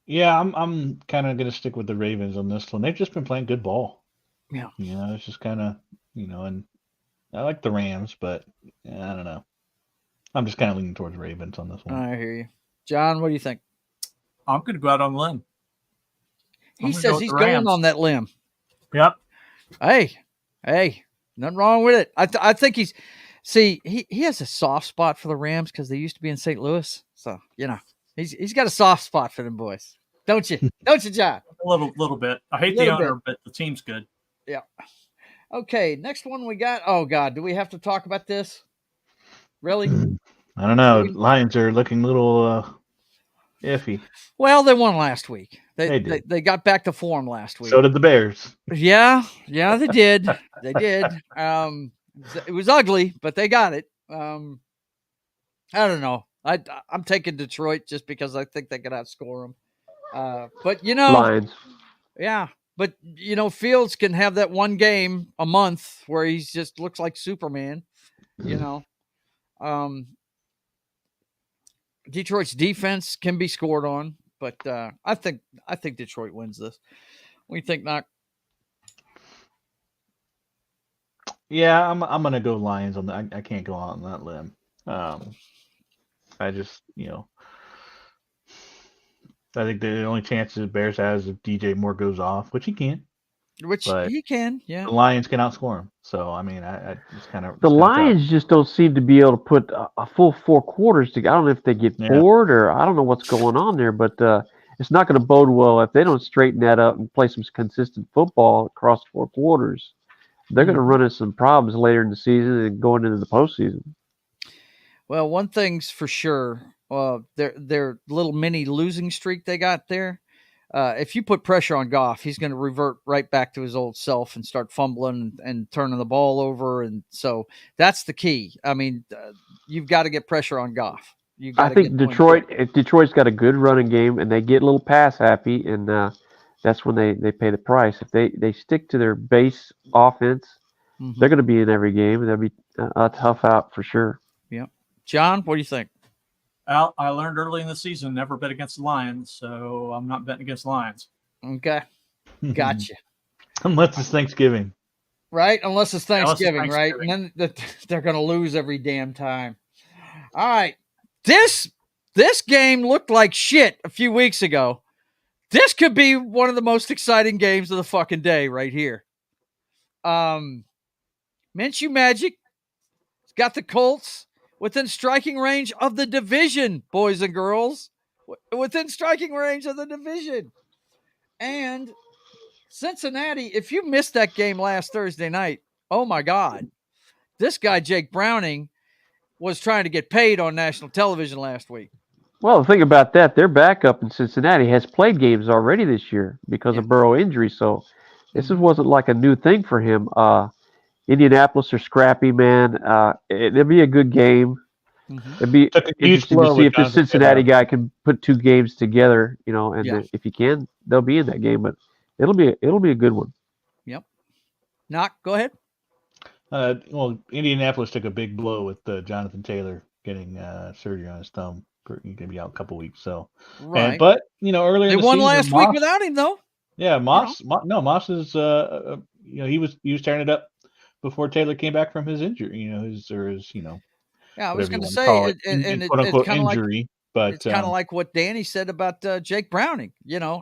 Yeah, I'm kind of going to stick with the Ravens on this one. They've just been playing good ball. Yeah. It's just kind of, and I like the Rams, but I don't know. I'm just kind of leaning towards Ravens on this one. I hear you. John, what do you think? I'm going to go out on a limb. He says he's going on that limb. Yep. Hey, nothing wrong with it. I think he has a soft spot for the Rams because they used to be in St. Louis. So, he's got a soft spot for them boys. Don't you? Don't you, John? A little bit. I hate the owner, but the team's good. Yeah. Okay, next one we got. Oh, God, do we have to talk about this? Really? I don't know. Lions are looking a little iffy. Well, they won last week. They got back to form last week. So did the Bears. Yeah, they did. They did. It was ugly, but they got it. I don't know. I'm taking Detroit just because I think they could outscore them. But Lions. Yeah, but Fields can have that one game a month where he just looks like Superman. Detroit's defense can be scored on, but I think Detroit wins this. What do you think, Knock? Yeah, I'm gonna go Lions on that. I can't go out on that limb. I just, I think the only chances the Bears has if DJ Moore goes off, which he can't. Which he can, yeah. The Lions can outscore him. So, I mean, I just kind of. The Lions just don't seem to be able to put a full 4 quarters together. I don't know if they get bored or I don't know what's going on there, but it's not going to bode well if they don't straighten that up and play some consistent football across 4 quarters. They're going to run into some problems later in the season and going into the postseason. Well, one thing's for sure, their little mini losing streak they got there. If you put pressure on Goff, he's going to revert right back to his old self and start fumbling and turning the ball over. And so that's the key. I mean, you've got to get pressure on Goff. I think Detroit's got a good running game, and they get a little pass happy, and that's when they pay the price. If they stick to their base offense, they're going to be in every game, and they'll be a tough out for sure. Yeah. John, what do you think? Al, I learned early in the season never bet against the Lions, so I'm not betting against the Lions. Okay. Gotcha. Unless it's Thanksgiving. Right? Unless it's Thanksgiving, right? And then they're going to lose every damn time. All right. This game looked like shit a few weeks ago. This could be one of the most exciting games of the fucking day right here. Minshew Magic has got the Colts within striking range of the division, boys and girls. Within striking range of the division. And Cincinnati, if you missed that game last Thursday night, oh my God. This guy, Jake Browning, was trying to get paid on national television last week. Well, the thing about that, their backup in Cincinnati has played games already this year because of Burrow injury. So this wasn't like a new thing for him. Indianapolis are scrappy, man. It'll be a good game. It'd be interesting to see if the Cincinnati guy can put 2 games together, and if he can, they'll be in that game. But it'll be a good one. Yep. Knock, go ahead. Well, Indianapolis took a big blow with Jonathan Taylor getting surgery on his thumb. He's gonna be out a couple weeks. So, right. But earlier they in the won season, last week without him, though. Yeah, Moss is he was tearing it up before Taylor came back from his injury. Yeah, I was going to say, and quote unquote it's injury, but it's kind of like what Danny said about Jake Browning.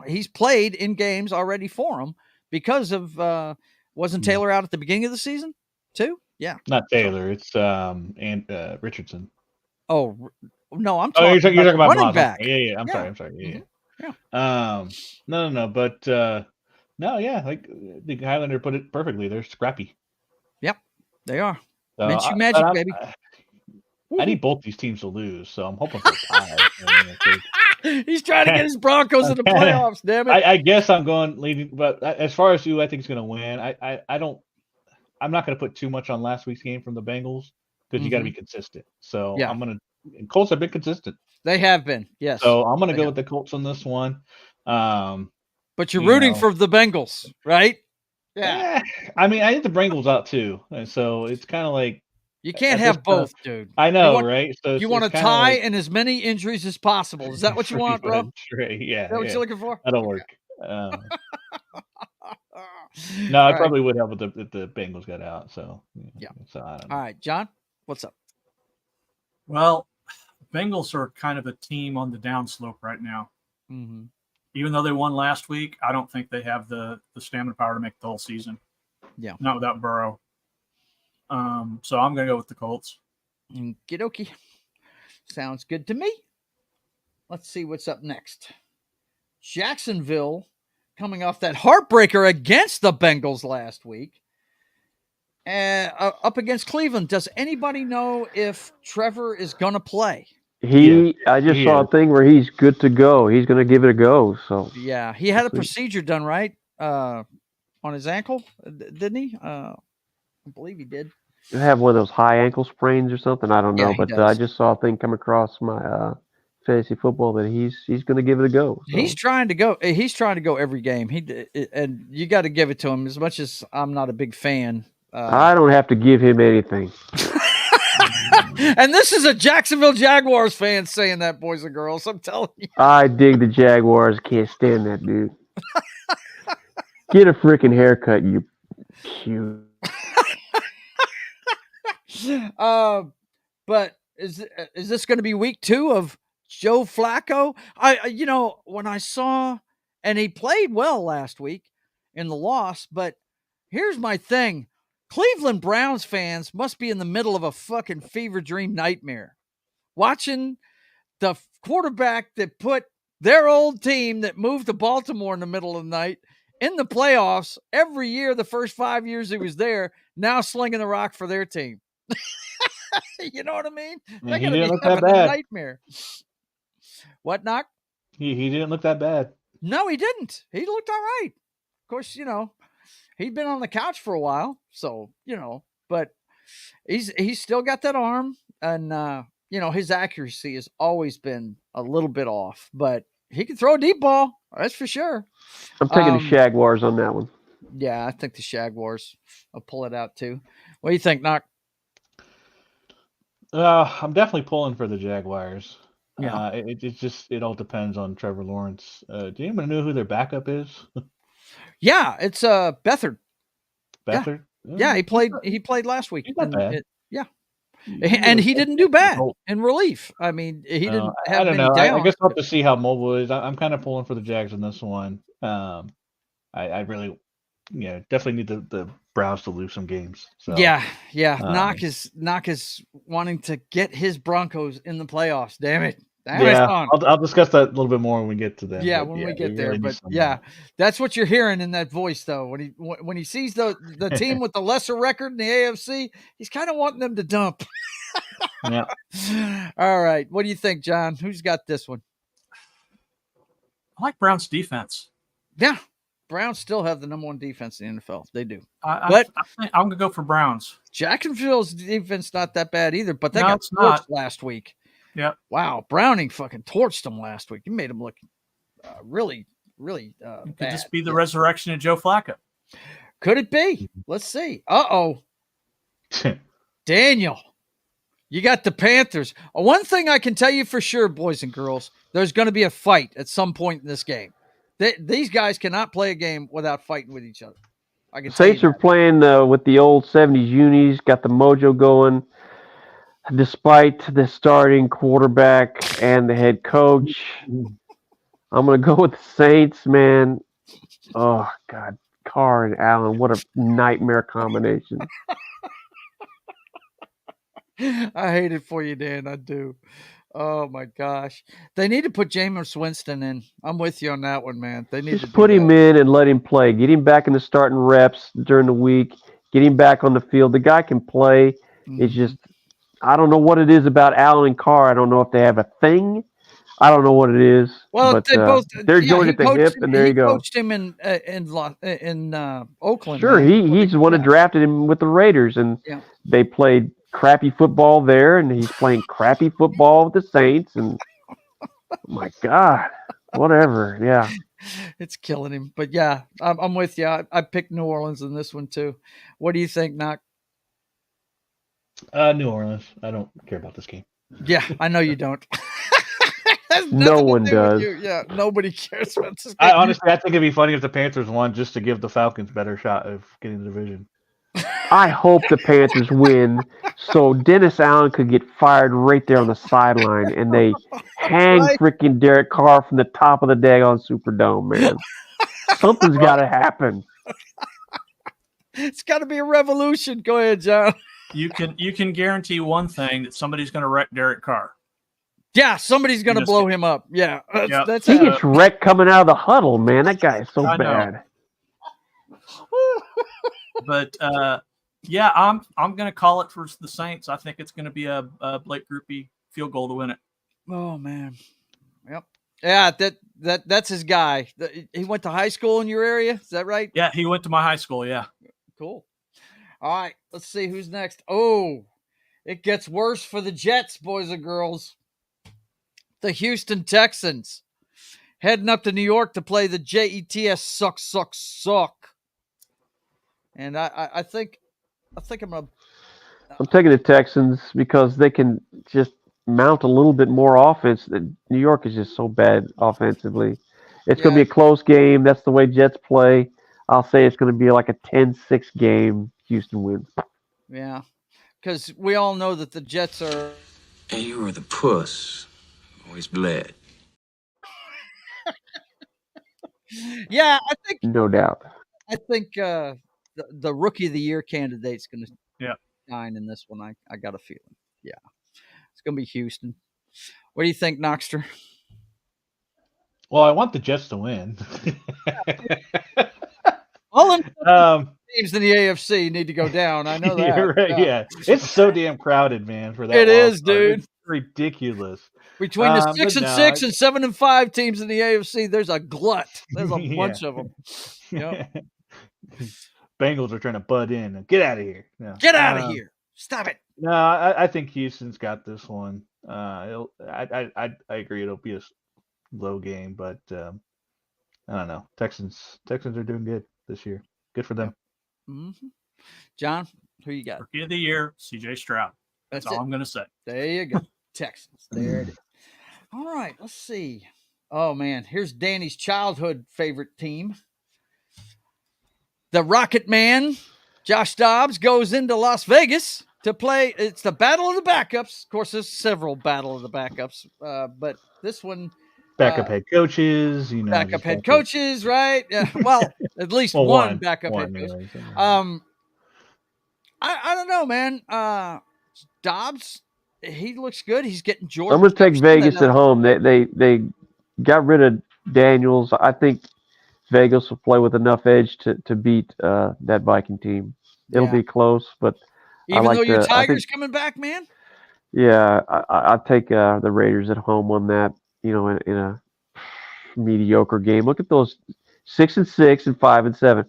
He's played in games already for him because of wasn't Taylor out at the beginning of the season too? Yeah, not Taylor. It's Richardson. Oh no, I'm talking. You're talking about running Moss. back. Yeah. I'm sorry. Yeah. No, but no, yeah. Like the Highlander put it perfectly. They're scrappy. Yep, they are. So Minshew Magic, baby. I need both these teams to lose, so I'm hoping for a tie. He's trying to get his Broncos in the playoffs. Damn it! I guess I'm going leading, but as far as who I think is going to win, I'm not going to put too much on last week's game from the Bengals because you got to be consistent. So I'm going to. And Colts have been consistent. They have been, yes. So I'm going to go with the Colts on this one. But you're rooting for the Bengals, right? Yeah. I mean, I think the Bengals out too, and so it's kind of like you can't have both, dude. I know, right? So you want to tie and as many injuries as possible. Is that what you want, bro? Yeah. Is that what you're looking for? That'll work. No, I probably would help if the Bengals got out. So yeah. So I don't know. All right, John, what's up? Well, Bengals are kind of a team on the downslope right now. Mm-hmm. Even though they won last week, I don't think they have the stamina power to make the whole season. Yeah. Not without Burrow. So I'm going to go with the Colts. Okie dokie. Sounds good to me. Let's see what's up next. Jacksonville coming off that heartbreaker against the Bengals last week. Up against Cleveland. Does anybody know if Trevor is going to play? I just saw a thing where he's good to go. He's going to give it a go. So yeah, he had a procedure done, right? On his ankle, didn't he? I believe he did. You have one of those high ankle sprains or something. I don't know, but I just saw a thing come across my fantasy football that he's going to give it a go. So. He's trying to go. He's trying to go every game. And you got to give it to him. As much as I'm not a big fan. I don't have to give him anything. And this is a Jacksonville Jaguars fan saying that, boys and girls. I'm telling you. I dig the Jaguars. Can't stand that dude. Get a freaking haircut, you cute. But is this going to be week 2 of Joe Flacco? When I saw, and he played well last week in the loss, but here's my thing. Cleveland Browns fans must be in the middle of a fucking fever dream nightmare. Watching the quarterback that put their old team that moved to Baltimore in the middle of the night in the playoffs every year, the first 5 years he was there, now slinging the rock for their team. You know what I mean? Yeah, he didn't look that bad. Nightmare. What, Knock? He didn't look that bad. No, he didn't. He looked all right. Of course, he'd been on the couch for a while, so but he's still got that arm, and his accuracy has always been a little bit off, but he can throw a deep ball. That's for sure. I'm taking the Jaguars on that one. Yeah, I think the Jaguars will pull it out too. What do you think, Knock? I'm definitely pulling for the Jaguars. Yeah. It all depends on Trevor Lawrence. Do anyone know who their backup is? Yeah, it's Beathard. Beathard? Yeah, he played last week. He's not bad. Yeah. And he didn't do bad in relief. I mean, he didn't have I don't many know. downs. I guess we'll have to see how mobile is. I'm kind of pulling for the Jags in this one. I really, definitely need the Browns to lose some games. So yeah. Knock is wanting to get his Broncos in the playoffs. Damn it. I'll discuss that a little bit more when we get to them. Yeah, when we get there. But that's what you're hearing in that voice, though. When he sees the team with the lesser record in the AFC, he's kind of wanting them to dump. Yeah. All right. What do you think, John? Who's got this one? I like Browns defense. Yeah. Browns still have the number 1 defense in the NFL. They do. I think I'm going to go for Browns. Jacksonville's defense not that bad either, but they got torched last week. Yeah. Wow. Browning fucking torched them last week. He made them look really, really bad. Could this be the resurrection of Joe Flacco? Could it be? Let's see. Uh-oh. Daniel, you got the Panthers. One thing I can tell you for sure, boys and girls, there's going to be a fight at some point in this game. These guys cannot play a game without fighting with each other. I can Saints are playing with the old 70s unis, got the mojo going, despite the starting quarterback and the head coach. I'm going to go with the Saints, man. Oh, God. Carr and Allen, what a nightmare combination. I hate it for you, Dan. I do. Oh, my gosh. They need to put Jameis Winston in. I'm with you on that one, man. They need to put him in and let him play. Get him back in the starting reps during the week. Get him back on the field. The guy can play. Mm-hmm. It's just, I don't know what it is about Allen and Carr. I don't know if they have a thing. I don't know what it is. Well, but, they're joined at the hip, and there you go. He coached him in Oakland. Sure, he's the one that drafted him with the Raiders, and they played crappy football there, and he's playing crappy football with the Saints, and oh my God, whatever. Yeah, it's killing him. But yeah, I'm with you. I picked New Orleans in this one too. What do you think, Knock? New Orleans. I don't care about this game. Yeah, I know you don't. No one does. Yeah, nobody cares about this game. I think it'd be funny if the Panthers won just to give the Falcons better shot of getting the division. I hope the Panthers win so Dennis Allen could get fired right there on the sideline and they hang freaking Derek Carr from the top of the daggone Superdome, man. Something's got to happen. It's got to be a revolution. Go ahead, John. You can guarantee one thing, that somebody's going to wreck Derek Carr. Yeah, somebody's going to blow him up. Yeah. That's he gets wrecked coming out of the huddle, man. That guy is so bad. But yeah, I'm going to call it for the Saints. I think it's going to be a Blake Grupe field goal to win it. Oh man, yep, yeah. That's his guy. He went to high school in your area. Is that right? Yeah, he went to my high school. Yeah, cool. All right, let's see who's next. Oh, it gets worse for the Jets, boys and girls. The Houston Texans heading up to New York to play the Jets. Suck. And I think I'm taking the Texans because they can just mount a little bit more offense. New York is just so bad offensively. It's going to be a close game. That's the way Jets play. I'll say it's going to be like a 10-6 game. Houston wins. Yeah, because we all know that the Jets are And you were the puss. Always bled. Yeah, I think. No doubt. I think the rookie of the year candidate's going to shine in this one. I got a feeling. Yeah, it's going to be Houston. What do you think, Knoxter? Well, I want the Jets to win. All teams in the AFC need to go down. I know that. You're right. Yeah, it's so damn crowded, man. For that, it is, dude. It's ridiculous. Between the 6-6 and 7-5 teams in the AFC, there's a glut. There's a bunch of them. Yep. Bengals are trying to butt in and get out of here. No. Get out of here! Stop it. No, I think Houston's got this one. I agree. It'll be a low game, but I don't know. Texans are doing good this year. Good for them. Mm-hmm. John, who you got? Rookie of the year, C.J. Stroud. That's all I'm going to say. There you go. Texans. There it is. All right, let's see. Oh, man. Here's Danny's childhood favorite team. The Rocket Man, Josh Dobbs, goes into Las Vegas to play. It's the Battle of the Backups. Of course, there's several Battle of the Backups, but this one. Backup head coaches, backup head coaches, right? Yeah. Well, at least one backup head coach. Anyway, I don't know, man. Dobbs, he looks good. He's getting Jordan. I'm going to take Vegas at home. They got rid of Daniels. I think Vegas will play with enough edge to beat that Viking team. It'll be close, but even though your Tigers coming back, man. Yeah, I take the Raiders at home on that. In a mediocre game. Look at those 6-6 and 5-7.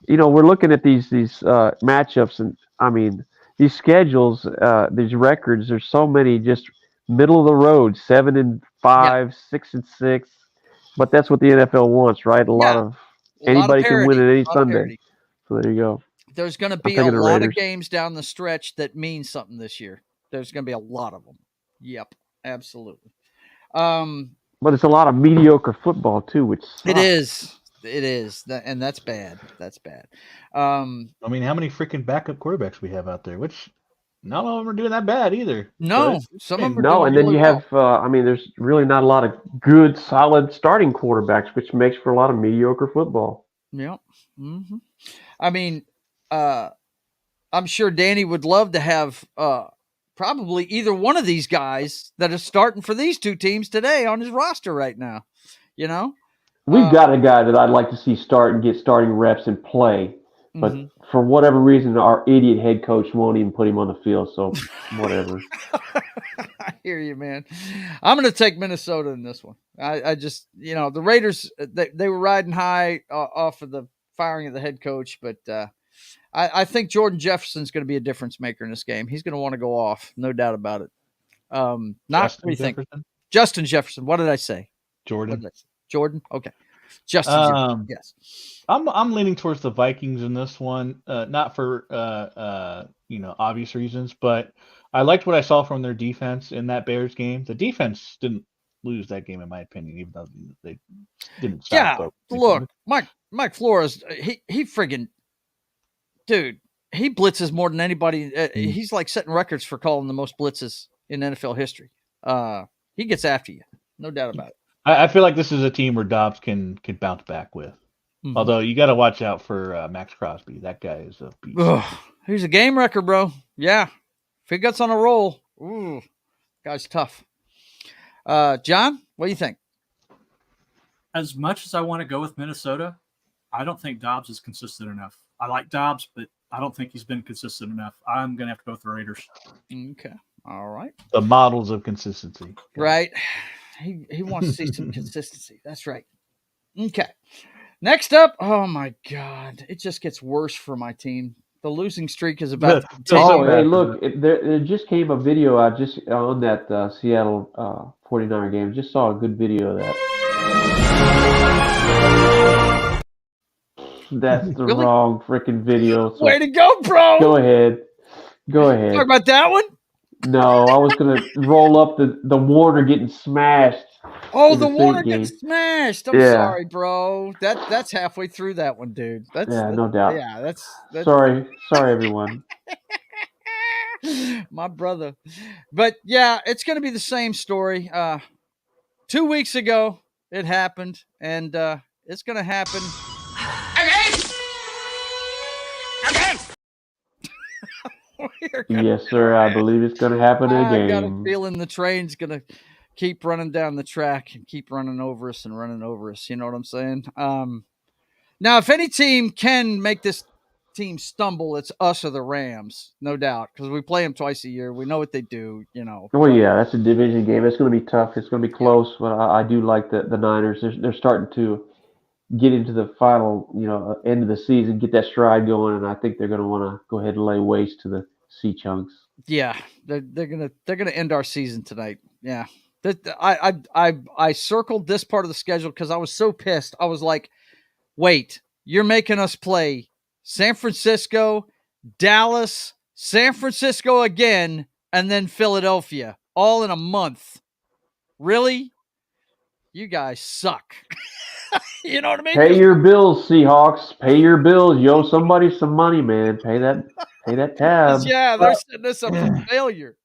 We're looking at these matchups, and I mean these schedules, these records. There's so many just middle of the road, 7-5, 6-6. But that's what the NFL wants, right? A lot of anybody can win it any Sunday. So there you go. There's going to be a lot of games down the stretch that mean something this year. There's going to be a lot of them. Yep, absolutely. But it's a lot of mediocre football too, which sucks. It is, and that's bad. That's bad. I mean, how many freaking backup quarterbacks we have out there? Which not all of them are doing that bad either. No, some of them. No, and then you have. There's really not a lot of good, solid starting quarterbacks, which makes for a lot of mediocre football. Yep. Mm-hmm. I mean, I'm sure Danny would love to have. Probably either one of these guys that are starting for these two teams today on his roster right now. We've got a guy that I'd like to see start and get starting reps and play, but for whatever reason, our idiot head coach won't even put him on the field. So whatever. I hear you, man. I'm going to take Minnesota in this one. I just, the Raiders, they were riding high off of the firing of the head coach, but I think Jordan Jefferson's going to be a difference maker in this game. He's going to want to go off, no doubt about it. What do you think? Justin Jefferson. What did I say? Jordan. Jordan. Okay. Justin Jefferson. Yes. I'm leaning towards the Vikings in this one, not for obvious reasons, but I liked what I saw from their defense in that Bears game. The defense didn't lose that game, in my opinion, even though they didn't stop. Yeah. Look, Mike Flores, he friggin'. Dude, he blitzes more than anybody. He's like setting records for calling the most blitzes in NFL history. He gets after you, no doubt about it. I feel like this is a team where Dobbs can bounce back with. Mm-hmm. Although you got to watch out for Max Crosby. That guy is a beast. He's a game wrecker, bro. Yeah, if he gets on a roll, guy's tough. John, what do you think? As much as I want to go with Minnesota, I don't think Dobbs is consistent enough. I like Dobbs, but I don't think he's been consistent enough. I'm going to have to go with the Raiders. Okay. All right. The models of consistency. Right. He wants to see some consistency. That's right. Okay. Next up, oh, my God. It just gets worse for my team. The losing streak is about to continue. Hey, look. There just came a video on that Seattle 49er game. Just saw a good video of that. That's the wrong freaking video. So way to go, bro. Go ahead. Talk about that one? No, I was going to roll up the Warner getting smashed. Oh, the Warner getting smashed. I'm sorry, bro. That's halfway through that one, dude. No doubt. Yeah, that's Sorry, everyone. My brother. But yeah, it's going to be the same story. 2 weeks ago, it happened, and it's going to happen Again! Yes, sir. I believe it's going to happen again. I got a feeling the train's going to keep running down the track and keep running over us and running over us. You know what I'm saying? Now, if any team can make this team stumble, it's us or the Rams, no doubt, because we play them twice a year. We know what they do, you know. Well, yeah, that's a division game. It's going to be tough. It's going to be close, but I do like the Niners. They're starting to get into the final, end of the season, get that stride going, and I think they're going to want to go ahead and lay waste to the Sea Chunks. Yeah, they're gonna end our season tonight. Yeah, I circled this part of the schedule because I was so pissed. I was like, wait, you're making us play San Francisco, Dallas, San Francisco again, and then Philadelphia all in a month. Really? You guys suck. You know what I mean? Pay your bills, Seahawks. Pay your bills. You owe somebody some money, man. Pay that tab. Yeah, they're setting us up for failure.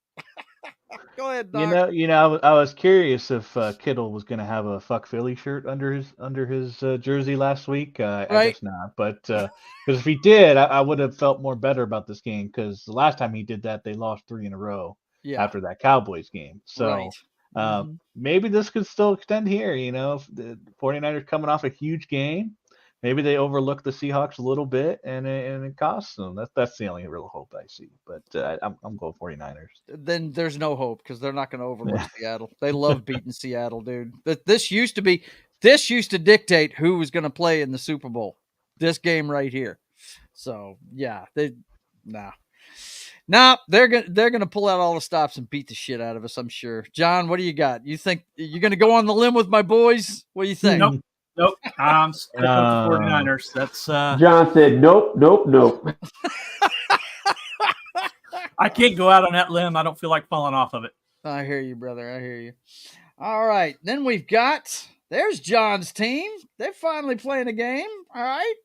Go ahead, Doc. I was curious if Kittle was going to have a "fuck Philly" shirt under his jersey last week. I guess not, but because if he did, I would have felt more better about this game because the last time he did that, they lost 3 in a row after that Cowboys game. So maybe this could still extend here. If the 49ers coming off a huge game. Maybe they overlook the Seahawks a little bit, and it costs them. That's the only real hope I see. But I'm going 49ers. Then there's no hope because they're not going to overlook Seattle. They love beating Seattle, dude. This used to dictate who was going to play in the Super Bowl. This game right here. So yeah, they're gonna pull out all the stops and beat the shit out of us. I'm sure. John, what do you got? You think you're going to go on the limb with my boys? What do you think? Nope. I'm sticking with the 49ers. That's John said nope. I can't go out on that limb. I don't feel like falling off of it. I hear you, brother. I hear you. All right. Then there's John's team. They're finally playing a game. All right.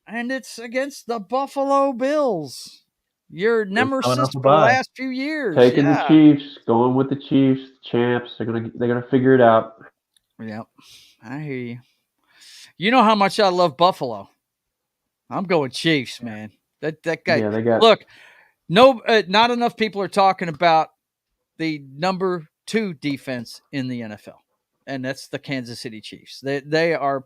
And it's against the Buffalo Bills. Your nemesis for the last few years. Taking the Chiefs, going with the Chiefs, champs. They're gonna figure it out. Yep. I hear you. You know how much I love Buffalo. I'm going Chiefs, man. That guy. Yeah, look, not enough people are talking about the number 2 defense in the NFL, and that's the Kansas City Chiefs. They are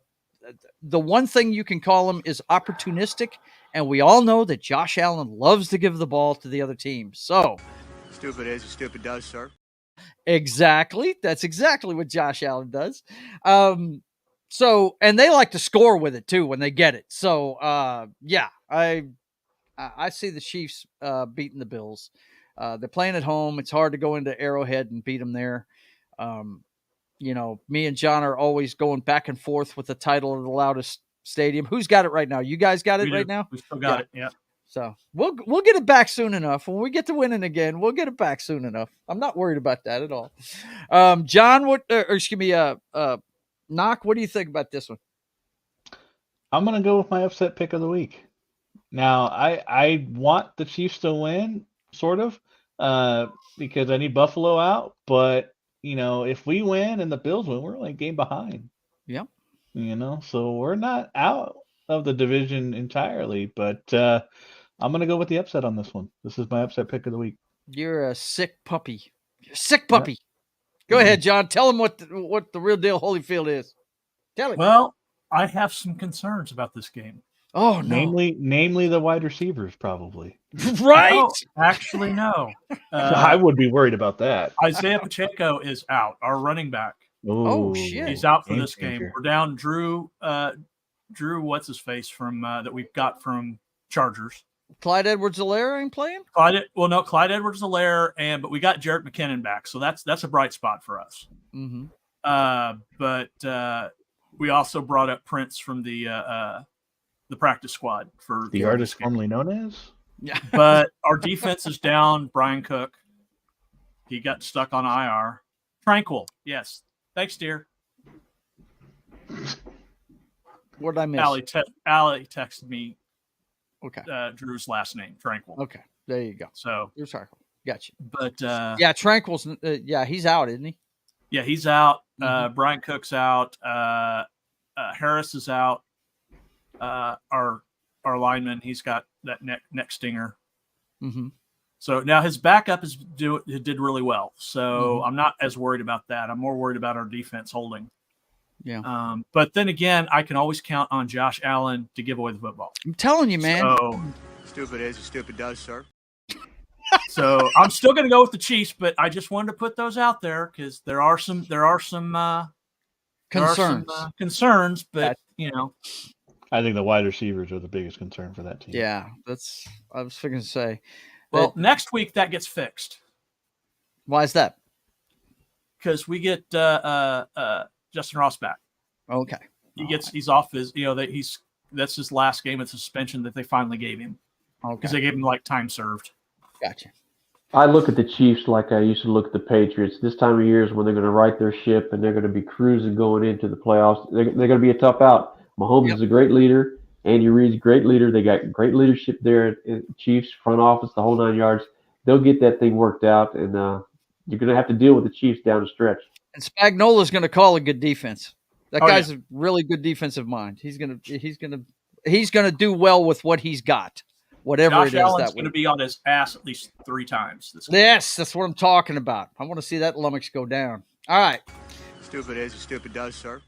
the one thing you can call them is opportunistic, and we all know that Josh Allen loves to give the ball to the other team. So, stupid is, stupid does, sir. Exactly. That's exactly what Josh Allen does. So, and they like to score with it too when they get it. So, yeah, I see the Chiefs beating the Bills. They're playing at home. It's hard to go into Arrowhead and beat them there. Me and John are always going back and forth with the title of the loudest stadium. Who's got it right now? You guys got it right now? We still got it. Yeah. So we'll get it back soon enough. When we get to winning again, we'll get it back soon enough. I'm not worried about that at all. John, Knock, what do you think about this one? I'm going to go with my upset pick of the week. Now, I want the Chiefs to win, sort of, because I need Buffalo out. But, if we win and the Bills win, we're only a game behind. Yep. So we're not out of the division entirely. But I'm going to go with the upset on this one. This is my upset pick of the week. You're a sick puppy. You're a sick puppy. Yep. Go ahead, John. Tell him what the real deal Holyfield is. Tell him. Well, I have some concerns about this game. Oh, no. Namely the wide receivers, probably. Right? No, actually, no. I would be worried about that. Isaiah Pacheco is out, our running back. Oh, shit. He's out for this game. We're down Drew, what's his face from that we've got from Chargers. Clyde Edwards-Helaire ain't playing? Clyde Edwards-Helaire, but we got Jarrett McKinnon back, so that's a bright spot for us. Mm-hmm. But we also brought up Prince from the practice squad for the artist formerly known as. Yeah, but our defense is down. Brian Cook, he got stuck on IR. Tranquil, yes. Thanks, dear. What did I miss? Allie texted me Drew's last name, Tranquil. Okay, there you go. So Drew Tranquil. Gotcha. But Tranquil's he's out, isn't he? Yeah, he's out. Brian Cook's out. Harris is out. Our lineman, he's got that neck stinger. Mm-hmm. So now his backup did really well. So I'm not as worried about that. I'm more worried about our defense holding. Yeah. But then again, I can always count on Josh Allen to give away the football. I'm telling you, man. So, stupid is, stupid does, sir. So I'm still going to go with the Chiefs, but I just wanted to put those out there because there are some concerns, but I think the wide receivers are the biggest concern for that team. Yeah, I was going to say. Well, next week that gets fixed. Why is that? Because we get Justin Ross back. Okay. He's off that's his last game of suspension that they finally gave him. Okay. Because they gave him like time served. Gotcha. I look at the Chiefs like I used to look at the Patriots. This time of year is when they're going to right their ship and they're going to be cruising going into the playoffs. They're going to be a tough out. Mahomes is a great leader. Andy Reid's a great leader. They got great leadership there at Chiefs, front office, the whole 9 yards. They'll get that thing worked out, and you're going to have to deal with the Chiefs down the stretch. And Spagnuolo's going to call a good defense. That guy's a really good defensive mind. He's going to do well with what he's got. Whatever Josh it is, Allen's going to be on his ass at least 3 times this week. Yes, that's what I'm talking about. I want to see that lummox go down. All right. Stupid is, stupid does, sir.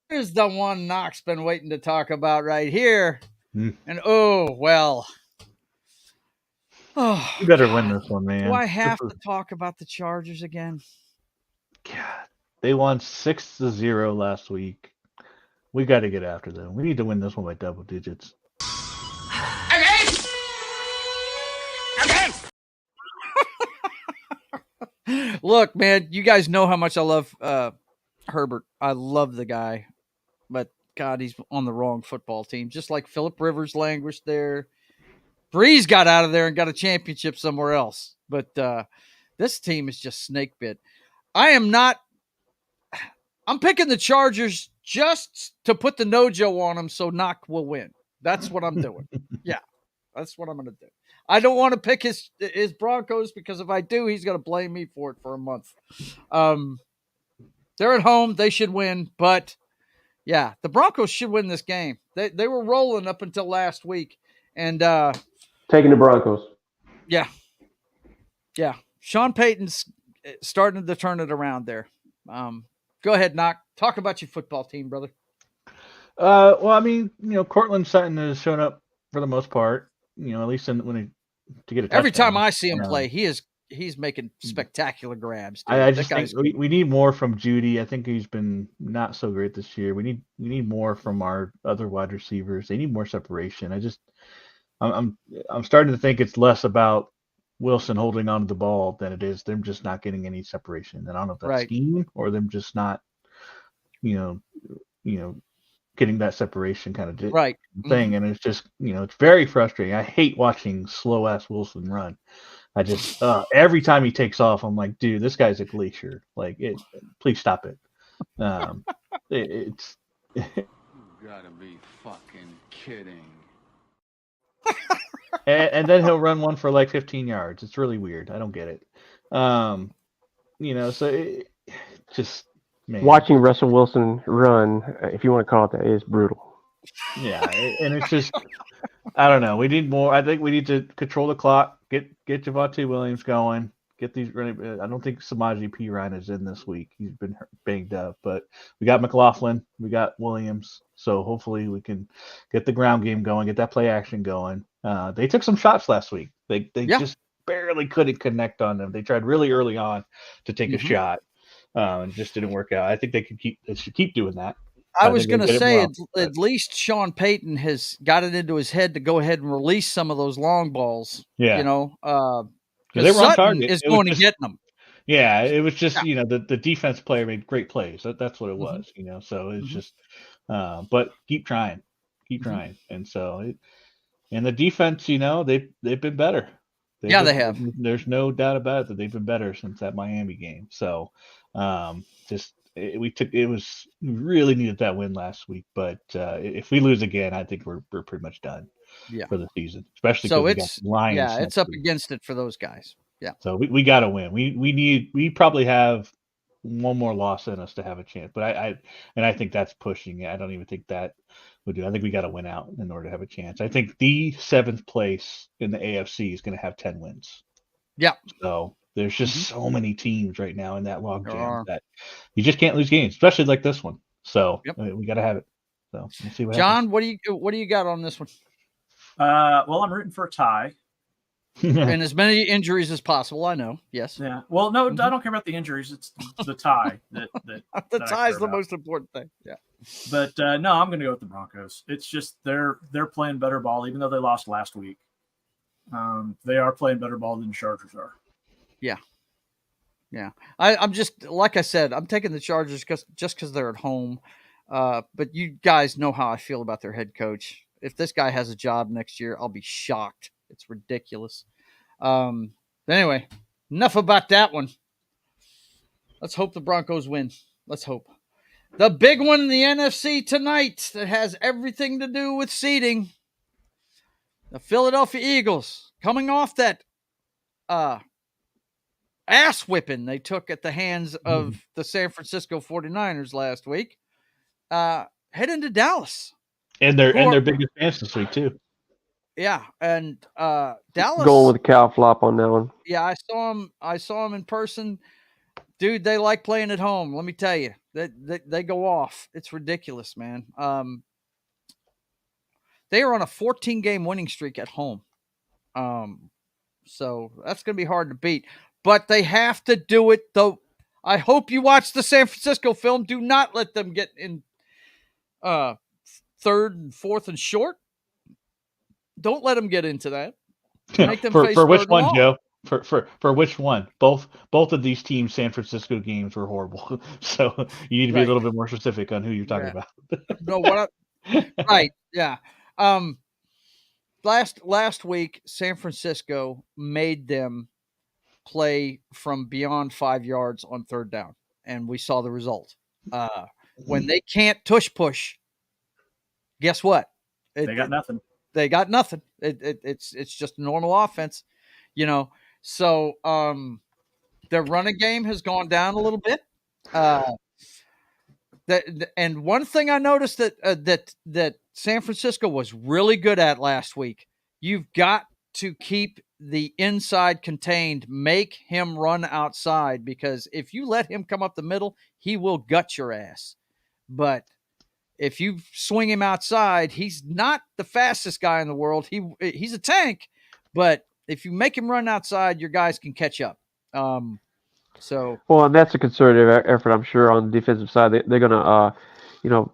Here's the one Knox been waiting to talk about right here. And you better win this one, man. Do I have to talk about the Chargers again? God, they won 6-0 last week. We got to get after them. We need to win this one by double digits. Look, man, you guys know how much I love Herbert. I love the guy, but God, he's on the wrong football team. Just like Phillip Rivers languished there. Breeze got out of there and got a championship somewhere else. But this team is just snake bit. I'm picking the Chargers just to put the Nojo on them so Knock will win. That's what I'm doing. Yeah, that's what I'm going to do. I don't want to pick his Broncos because if I do, he's going to blame me for it for a month. They're at home. They should win. But, yeah, the Broncos should win this game. They were rolling up until last week. And taking the Broncos. Yeah. Yeah. Sean Payton's starting to turn it around there. Go ahead, Knock. Talk about your football team, brother. Well, I mean, Cortland Sutton has shown up for the most part. At least to get a touchdown. Every time I see him play, he's making spectacular grabs. Dude. I just think we need more from Judy. I think he's been not so great this year. We need more from our other wide receivers. They need more separation. I'm starting to think it's less about Wilson holding onto the ball than it is them just not getting any separation. And I don't know if that's scheme or them just not, getting that separation kind of thing. Mm-hmm. And it's just, it's very frustrating. I hate watching slow ass Wilson run. I just, every time he takes off, I'm like, dude, this guy's a glacier. Like please stop it. It's, you gotta be fucking kidding. and then he'll run one for like 15 yards. It's really weird. I don't get it. Just, man. Watching Russell Wilson run, if you want to call it that, is brutal. Yeah, and it's just, I don't know. We need more. I think we need to control the clock, get Javonte Williams going, get these running. I don't think Samaje Perine is in this week. He's been banged up, but we got McLaughlin, we got Williams, so hopefully we can get the ground game going, get that play action going. They took some shots last week. They just barely couldn't connect on them. They tried really early on to take a shot. And just didn't work out. I think they should keep doing that. I was going to say, at least Sean Payton has got it into his head to go ahead and release some of those long balls. Yeah. They were on target. Is going to get them. Yeah, it was just, the defense player made great plays. That's what it was, so it's just, but keep trying. And so, and the defense, they've been better. They have. There's no doubt about it that they've been better since that Miami game. So, we really needed that win last week, but if we lose again, I think we're pretty much done. for the season, especially so because we got the Lions. It's up against it for those guys. Yeah. So we got to win. We probably have one more loss in us to have a chance, but I think that's pushing it. I don't even think that would do. I think we got to win out in order to have a chance. I think the 7th place in the AFC is going to have 10 wins. Yeah. So there's just so many teams right now in that logjam that you just can't lose games, especially like this one. So we got to have it. So we'll see what John, happens. what do you got on this one? Well, I'm rooting for a tie. And as many injuries as possible. I know. Yes. Yeah. Well, no, I don't care about the injuries. It's the tie that the tie is the most important thing. Yeah. But no, I'm going to go with the Broncos. It's just they're playing better ball, even though they lost last week. They are playing better ball than the Chargers are. Yeah. Yeah. I'm just, like I said, I'm taking the Chargers because they're at home. But you guys know how I feel about their head coach. If this guy has a job next year, I'll be shocked. It's ridiculous. Anyway, enough about that one. Let's hope the Broncos win. Let's hope. The big one in the NFC tonight that has everything to do with seeding. The Philadelphia Eagles coming off that ass whipping they took at the hands of the San Francisco 49ers last weading to Dallas. And their biggest fans this week too. Yeah, and Dallas going with the cow flop on that one. Yeah, I saw him in person. Dude, they like playing at home. Let me tell you, they go off. It's ridiculous, man. They are on a 14-game winning streak at home. So that's going to be hard to beat. But they have to do it, though. I hope you watch the San Francisco film. Do not let them get in 3rd and 4th and short. Don't let them get into that. Make them face for which one, long. Joe? For which one? Both of these teams' San Francisco games were horrible. So you need to be a little bit more specific on who you're talking about. No, what? Right? Yeah. Last week, San Francisco made them play from beyond 5 yards on 3rd down, and we saw the result. When they can't tush push, guess what? They got nothing. They got nothing. It's just a normal offense, So their running game has gone down a little bit. And one thing I noticed that San Francisco was really good at last week. You've got to keep the inside contained. Make him run outside, because if you let him come up the middle, he will gut your ass. But if you swing him outside, he's not the fastest guy in the world. He's a tank, but if you make him run outside, your guys can catch up. And that's a concerted effort, I'm sure, on the defensive side. They're going to,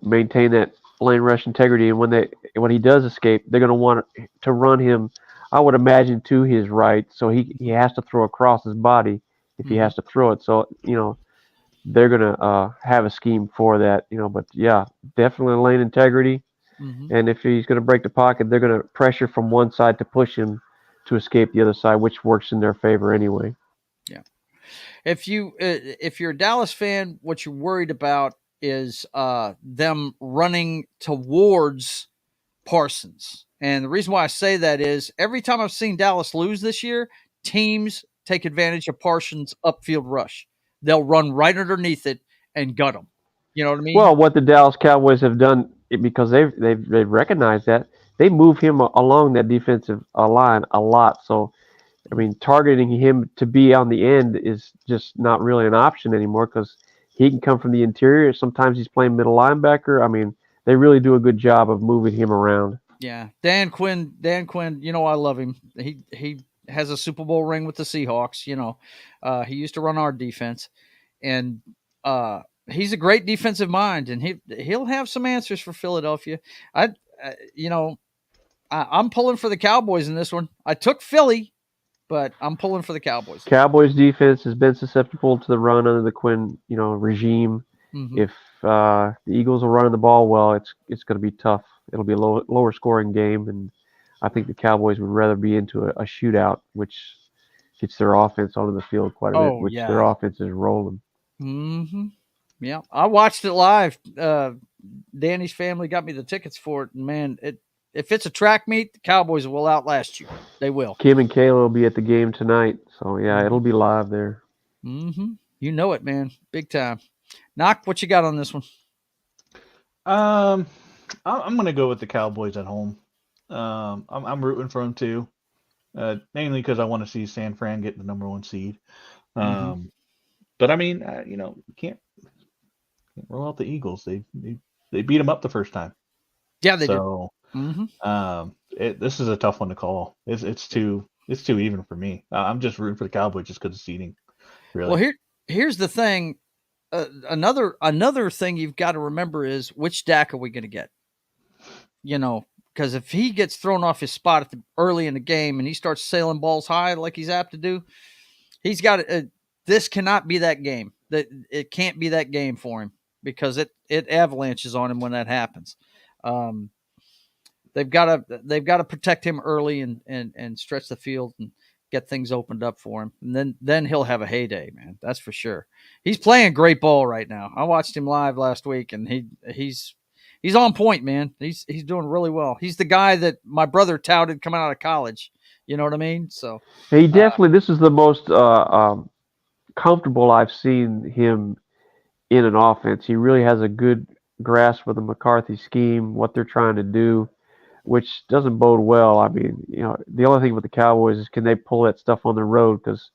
maintain that lane rush integrity. And when he does escape, they're going to want to run him, I would imagine, to his right. So he has to throw across his body if he has to throw it. So, they're going to have a scheme for that, but yeah, definitely lane integrity. And if he's going to break the pocket, they're going to pressure from one side to push him to escape the other side, which works in their favor anyway. Yeah. If you're a Dallas fan, what you're worried about is them running towards Parsons. And the reason why I say that is every time I've seen Dallas lose this year, teams take advantage of Parsons' upfield rush. They'll run right underneath it and gut them. You know what I mean? Well, what the Dallas Cowboys have done, because they've recognized that, they move him along that defensive line a lot. So, targeting him to be on the end is just not really an option anymore, because he can come from the interior. Sometimes he's playing middle linebacker. They really do a good job of moving him around. Yeah, Dan Quinn, I love him. He has a Super Bowl ring with the Seahawks. He used to run our defense, and he's a great defensive mind, and he'll have some answers for Philadelphia. I'm pulling for the Cowboys in this one. I took Philly, but I'm pulling for the Cowboys. Cowboys defense has been susceptible to the run under the Quinn, regime. If the Eagles are running the ball well, it's going to be tough. It'll be a lower scoring game, and I think the Cowboys would rather be into a shootout, which gets their offense onto the field quite a bit, which their offense is rolling. Yeah, I watched it live. Danny's family got me the tickets for it, and man, if it's a track meet, the Cowboys will outlast you. They will. Kim and Kayla will be at the game tonight, so yeah, it'll be live there. Mm-hmm. You know it, man. Big time. Knock, what you got on this one? I'm gonna go with the Cowboys at home. I'm rooting for them too, mainly because I want to see San Fran get the number 1 seed. But I mean, you can't roll out the Eagles. They beat them up the first time. Yeah, they did. Mm-hmm. This is a tough one to call. It's too even for me. I'm just rooting for the Cowboys just because of seeding. Really. Well, here's the thing. Another thing you've got to remember is which Dak are we going to get? Because if he gets thrown off his spot early in the game and he starts sailing balls high like he's apt to do, he's got this cannot be that game. That it can't be that game for him because it avalanches on him when that happens. They've got to protect him early and stretch the field and get things opened up for him. And then he'll have a heyday, man. That's for sure. He's playing great ball right now. I watched him live last week and he's on point, man. He's doing really well. He's the guy that my brother touted coming out of college. You know what I mean? So he definitely, this is the most comfortable I've seen him in an offense. He really has a good grasp of the McCarthy scheme, what they're trying to do, which doesn't bode well. I mean, the only thing with the Cowboys is can they pull that stuff on the road because,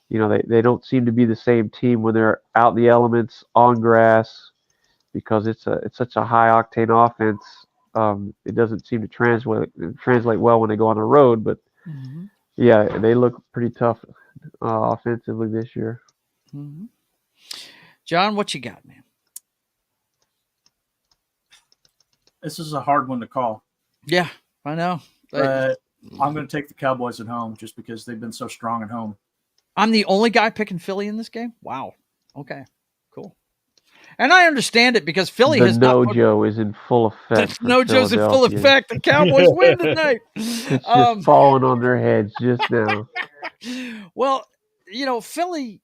they don't seem to be the same team when they're out in the elements on grass because it's such a high octane offense. It doesn't seem to translate well when they go on the road, but yeah, they look pretty tough offensively this year. Mm-hmm. John, what you got, man? This is a hard one to call. Yeah, I know. But I'm going to take the Cowboys at home just because they've been so strong at home. I'm the only guy picking Philly in this game? Wow. Okay, cool. And I understand it because Philly has no-Joe is in full effect. No-Joe's in full effect. The Cowboys win tonight. It's just falling on their heads just now. Well, Philly,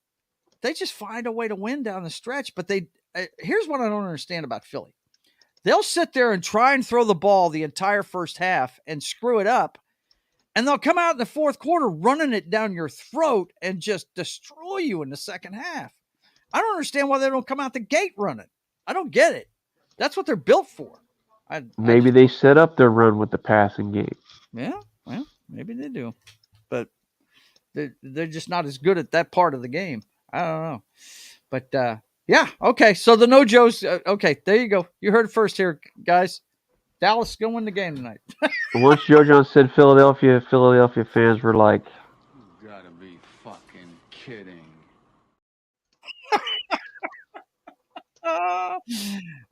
they just find a way to win down the stretch. But here's what I don't understand about Philly. They'll sit there and try and throw the ball the entire first half and screw it up. And they'll come out in the fourth quarter running it down your throat and just destroy you in the second half. I don't understand why they don't come out the gate running. I don't get it. That's what they're built for. Maybe they set up their run with the passing game. Yeah, well, maybe they do. But they're just not as good at that part of the game. I don't know. But, yeah, okay. So the no-Joes, okay, there you go. You heard it first here, guys. Dallas is going to win the game tonight. Once Joe John said Philadelphia fans were like, "You gotta be fucking kidding."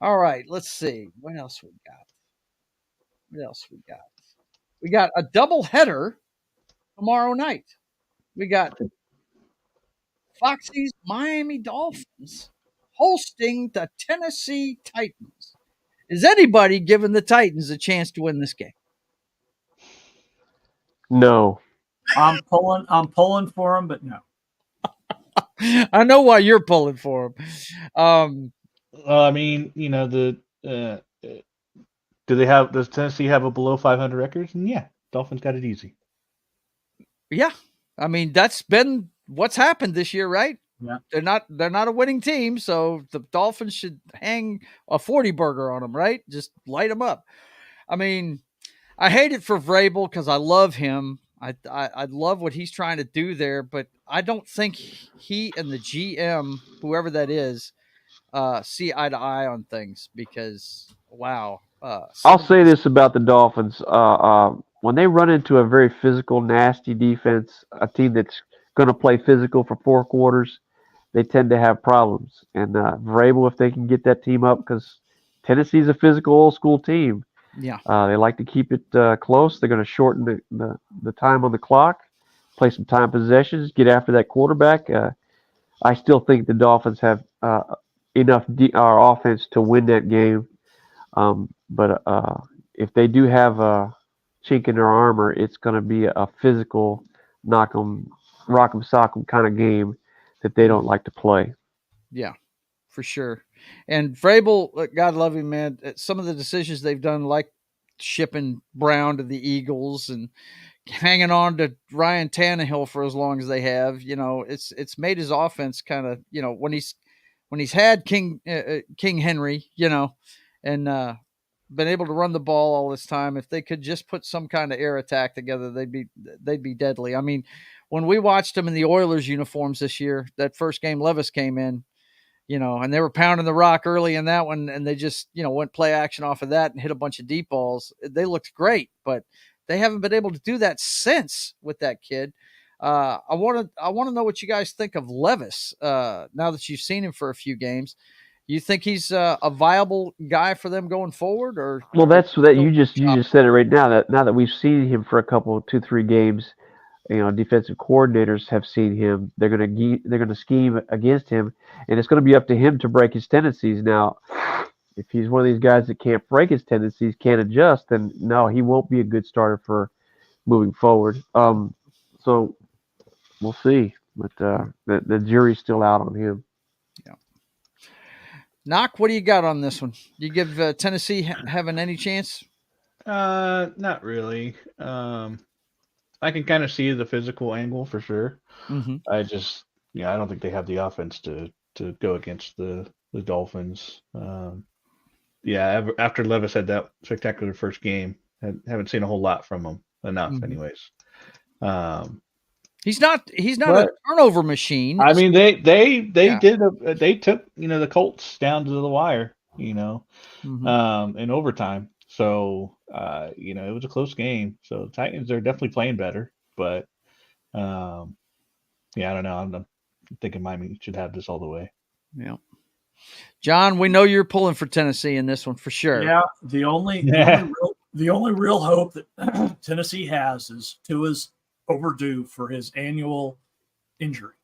All right, let's see. What else we got? We got a double header tomorrow night. We got Foxy's Miami Dolphins hosting the Tennessee Titans. Is anybody giving the Titans a chance to win this game? No. I'm pulling for them, but no. I know why you're pulling for them. I mean, does Tennessee have a below 500 record? And yeah, Dolphins got it easy. Yeah. I mean, that's been what's happened this year, right? Yeah. They're not a winning team, so the Dolphins should hang a 40 burger on them, right? Just light them up. I mean, I hate it for Vrabel because I love him. I love what he's trying to do there, but I don't think he and the GM, whoever that is, see eye to eye on things because, wow. I'll say this about the Dolphins. When they run into a very physical, nasty defense, a team that's going to play physical for 4 quarters, they tend to have problems. And Vrabel, if they can get that team up, because Tennessee's a physical, old-school team. Yeah. They like to keep it close. They're going to shorten the time on the clock, play some time possessions, get after that quarterback. I still think the Dolphins have enough offense to win that game. But if they do have a chink in their armor, it's going to be a physical, rock 'em, sock 'em kind of game that they don't like to play. Yeah, for sure. And Vrabel, God love him, man. Some of the decisions they've done, like shipping Brown to the Eagles and hanging on to Ryan Tannehill for as long as they have. It's made his offense kind of, when he's had King Henry, and been able to run the ball all this time. If they could just put some kind of air attack together, they'd be deadly. I mean, when we watched them in the Oilers uniforms this year, that first game Levis came in, and they were pounding the rock early in that one, and they just, went play action off of that and hit a bunch of deep balls. They looked great, but they haven't been able to do that since with that kid. I want to know what you guys think of Levis now that you've seen him for a few games. You think he's a viable guy for them going forward, or? Well, that's that you just said it right now. That we've seen him for a couple, 2-3 games, defensive coordinators have seen him. They're gonna scheme against him, and it's going to be up to him to break his tendencies. Now, if he's one of these guys that can't break his tendencies, can't adjust, then no, he won't be a good starter for moving forward. So we'll see, but the jury's still out on him. Yeah. Knock, what do you got on this one? Do you give Tennessee having any chance? Not really. I can kind of see the physical angle for sure. Mm-hmm. I don't think they have the offense to go against the Dolphins. After Levis had that spectacular first game, haven't seen a whole lot from him enough, anyways. He's not a turnover machine. I mean, they took the Colts down to the wire, in overtime. So it was a close game. So the Titans are definitely playing better, but I don't know. I'm thinking Miami should have this all the way. Yeah. John, we know you're pulling for Tennessee in this one for sure. Yeah, the only real hope that Tennessee has is Tua's overdue for his annual injury.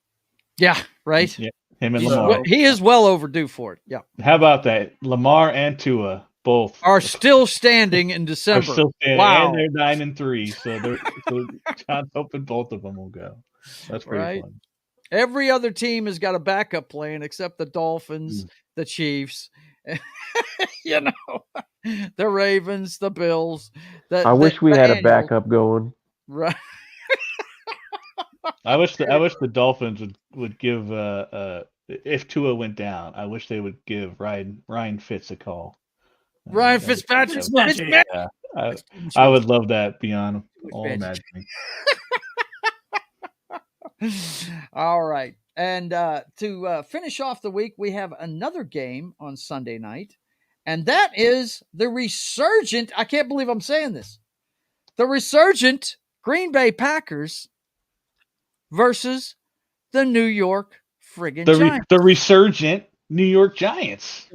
Yeah, right. Yeah, him and Lamar. He is well overdue for it. Yeah. How about that? Lamar and Tua both are still standing in December. Wow, and they're 9-3, so John's hoping both of them will go. That's pretty fun. Every other team has got a backup plan except the Dolphins, the Chiefs, the Ravens, the Bills. I wish we had a backup going. Right. I wish the Dolphins would give if Tua went down, I wish they would give Ryan Fitz a call. Ryan Fitzpatrick. Yeah, I would love that beyond all imagining. All right. And to finish off the week, we have another game on Sunday night, and that is the resurgent, I can't believe I'm saying this, the resurgent Green Bay Packers versus the New York friggin' Giants. The resurgent New York Giants.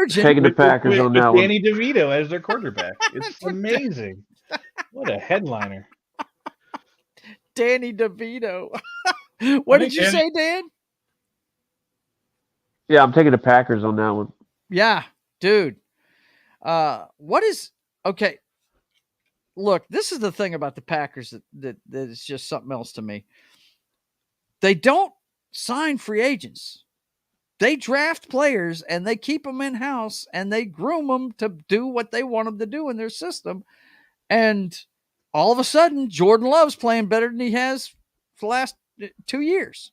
Taking the Packers on that one. Danny DeVito as their quarterback. It's amazing. What a headliner. Danny DeVito. What did you say, Dan? Yeah, I'm taking the Packers on that one. Yeah, dude. Okay. Look, this is the thing about the Packers that is just something else to me. They don't sign free agents. They draft players and they keep them in-house and they groom them to do what they want them to do in their system. And all of a sudden, Jordan Love's playing better than he has for the last 2 years.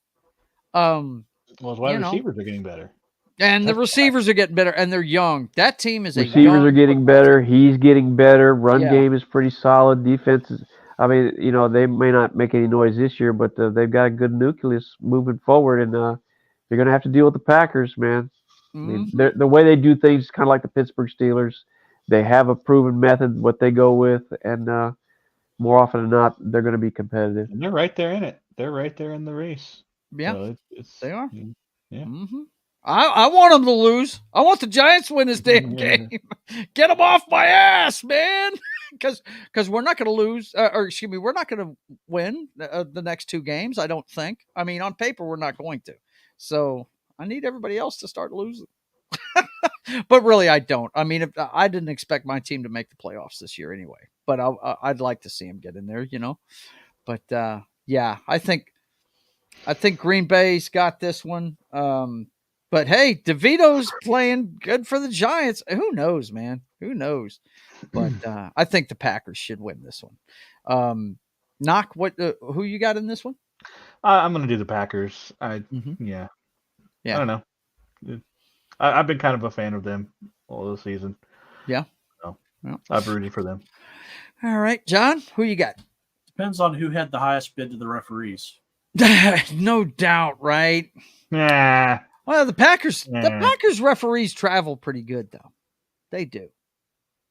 Well, his wide receivers are getting better. And the receivers are getting better, and they're young. That team is receivers are getting better. He's getting better. Run game is pretty solid. Defense is, I mean, they may not make any noise this year, but they've got a good nucleus moving forward, and they're going to have to deal with the Packers, man. Mm-hmm. I mean, the way they do things is kind of like the Pittsburgh Steelers. They have a proven method, what they go with, and more often than not, they're going to be competitive. And they're right there in it. They're right there in the race. Yeah, so they are. Yeah. Mm-hmm. I want them to lose. I want the Giants to win this damn game. Get them off my ass, man. Because we're not going to lose, we're not going to win the next 2 games, I don't think. I mean, on paper, we're not going to. So I need everybody else to start losing. But really, I don't. I mean, I didn't expect my team to make the playoffs this year anyway. But I'd like to see them get in there, But yeah, I think Green Bay's got this one. But hey, DeVito's playing good for the Giants. Who knows, man? Who knows? But I think the Packers should win this one. Knock, who you got in this one? I'm going to do the Packers. Yeah. I don't know. I've been kind of a fan of them all the season. Yeah. So I've rooted for them. All right, John, who you got? Depends on who had the highest bid to the referees. No doubt, right? Yeah. Well, the Packers referees travel pretty good, though. They do.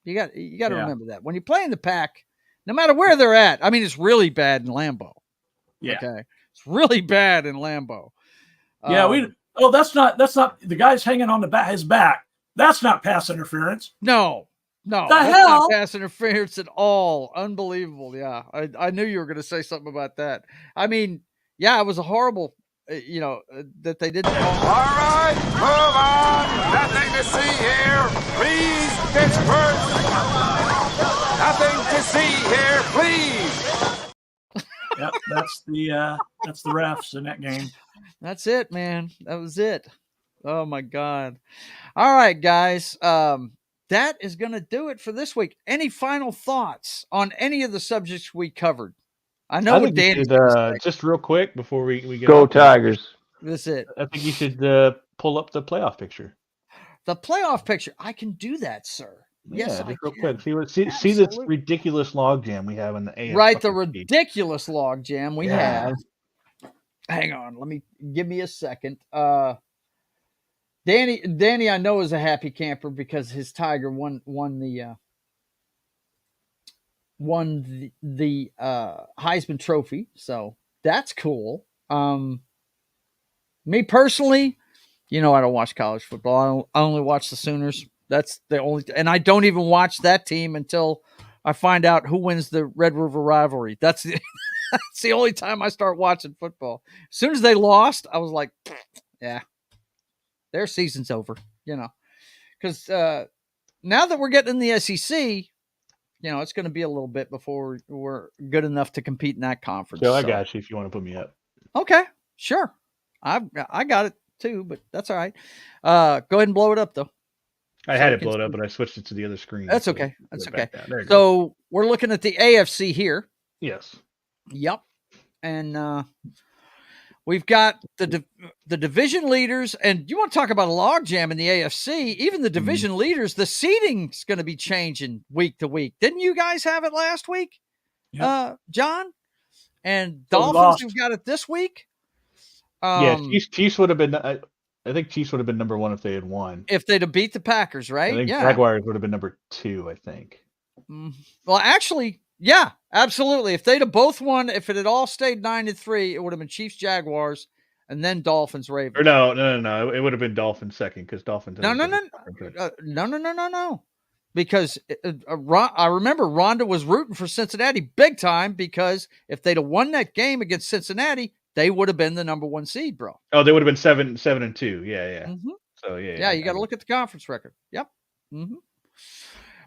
You got to remember that when you play in the Pac, no matter where they're at. I mean, it's really bad in Lambeau. Yeah. Okay, it's really bad in Lambeau. Yeah, that's not the guy's hanging on his back. That's not pass interference. No, that's not pass interference at all. Unbelievable. Yeah, I knew you were going to say something about that. I mean, yeah, it was a horrible. That they didn't. All right, move on. Nothing to see here. Please, Pittsburgh. Nothing to see here, please. Yep, that's the refs in that game. That's it, man. That was it. Oh my God. All right, guys. That is going to do it for this week. Any final thoughts on any of the subjects we covered? I know what Danny just real quick before we go Tigers. That's it. I think you should pull up the playoff picture. The playoff picture. I can do that, sir. Yes, just real quick. See this ridiculous logjam we have in the AFC. Right, the ridiculous logjam we have. Hang on, give me a second. Danny, I know is a happy camper because his Tiger won the Heisman Trophy, so that's cool. Me personally, I don't watch college football. I only watch the Sooners. That's the only, and I don't even watch that team until I find out who wins the Red River rivalry. That's the only time I start watching football. As soon as they lost, I was like, yeah, their season's over. Because now that we're getting in the SEC. It's going to be a little bit before we're good enough to compete in that conference. So I got you if you want to put me up. Okay, sure. I got it too, but that's all right. Go ahead and blow it up, though. I had it blown up, but I switched it to the other screen. That's okay. That's okay. So we're looking at the AFC here. Yes. Yep. And we've got the division leaders, and you want to talk about a logjam in the AFC, even the division leaders, the seeding's going to be changing week to week. Didn't you guys have it last week, John? And Dolphins have got it this week? Chiefs would have been I think Chiefs would have been number 1 if they had won. If they'd have beat the Packers, right? I think Jaguars would have been number 2, I think. Well, actually, yeah, absolutely. If they'd have both won, if it had all stayed 9-3, it would have been Chiefs, Jaguars, and then Dolphins, Ravens. Or no. It would have been Dolphins second because Dolphins. No. Because I remember Rhonda was rooting for Cincinnati big time because if they'd have won that game against Cincinnati, they would have been the number 1 seed, bro. Oh, they would have been 7-2. Yeah. Mm-hmm. So yeah, you got to look at the conference record. Yep. Mm-hmm.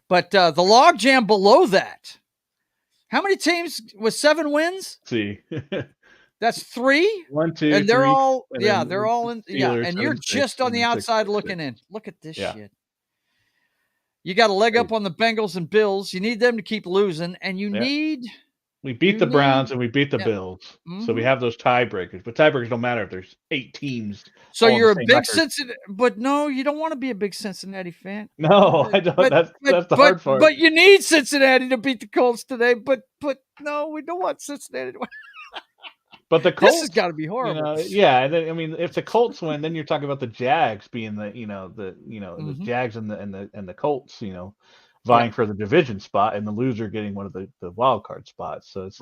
But the logjam below that. How many teams with 7 wins? Let's see. That's 3. 1, 2, and they're 3, all and they're all in. Steelers, And you're 7, just 6, on the outside 6, looking in. Look at this 6. shit. You got a leg up on the Bengals and Bills. You need them to keep losing, and you need. We beat the Browns and we beat the Bills, so we have those tiebreakers. But tiebreakers don't matter if there's 8 teams. So you're a big Cincinnati, but no, you don't want to be a big Cincinnati fan. No, I don't. That's the hard part. But you need Cincinnati to beat the Colts today. But no, we don't want Cincinnati to win. But the Colts has got to be horrible. And then, I mean, if the Colts win, then you're talking about the Jags being the Jags and the Colts, vying for the division spot, and the loser getting one of the wild card spots. So it's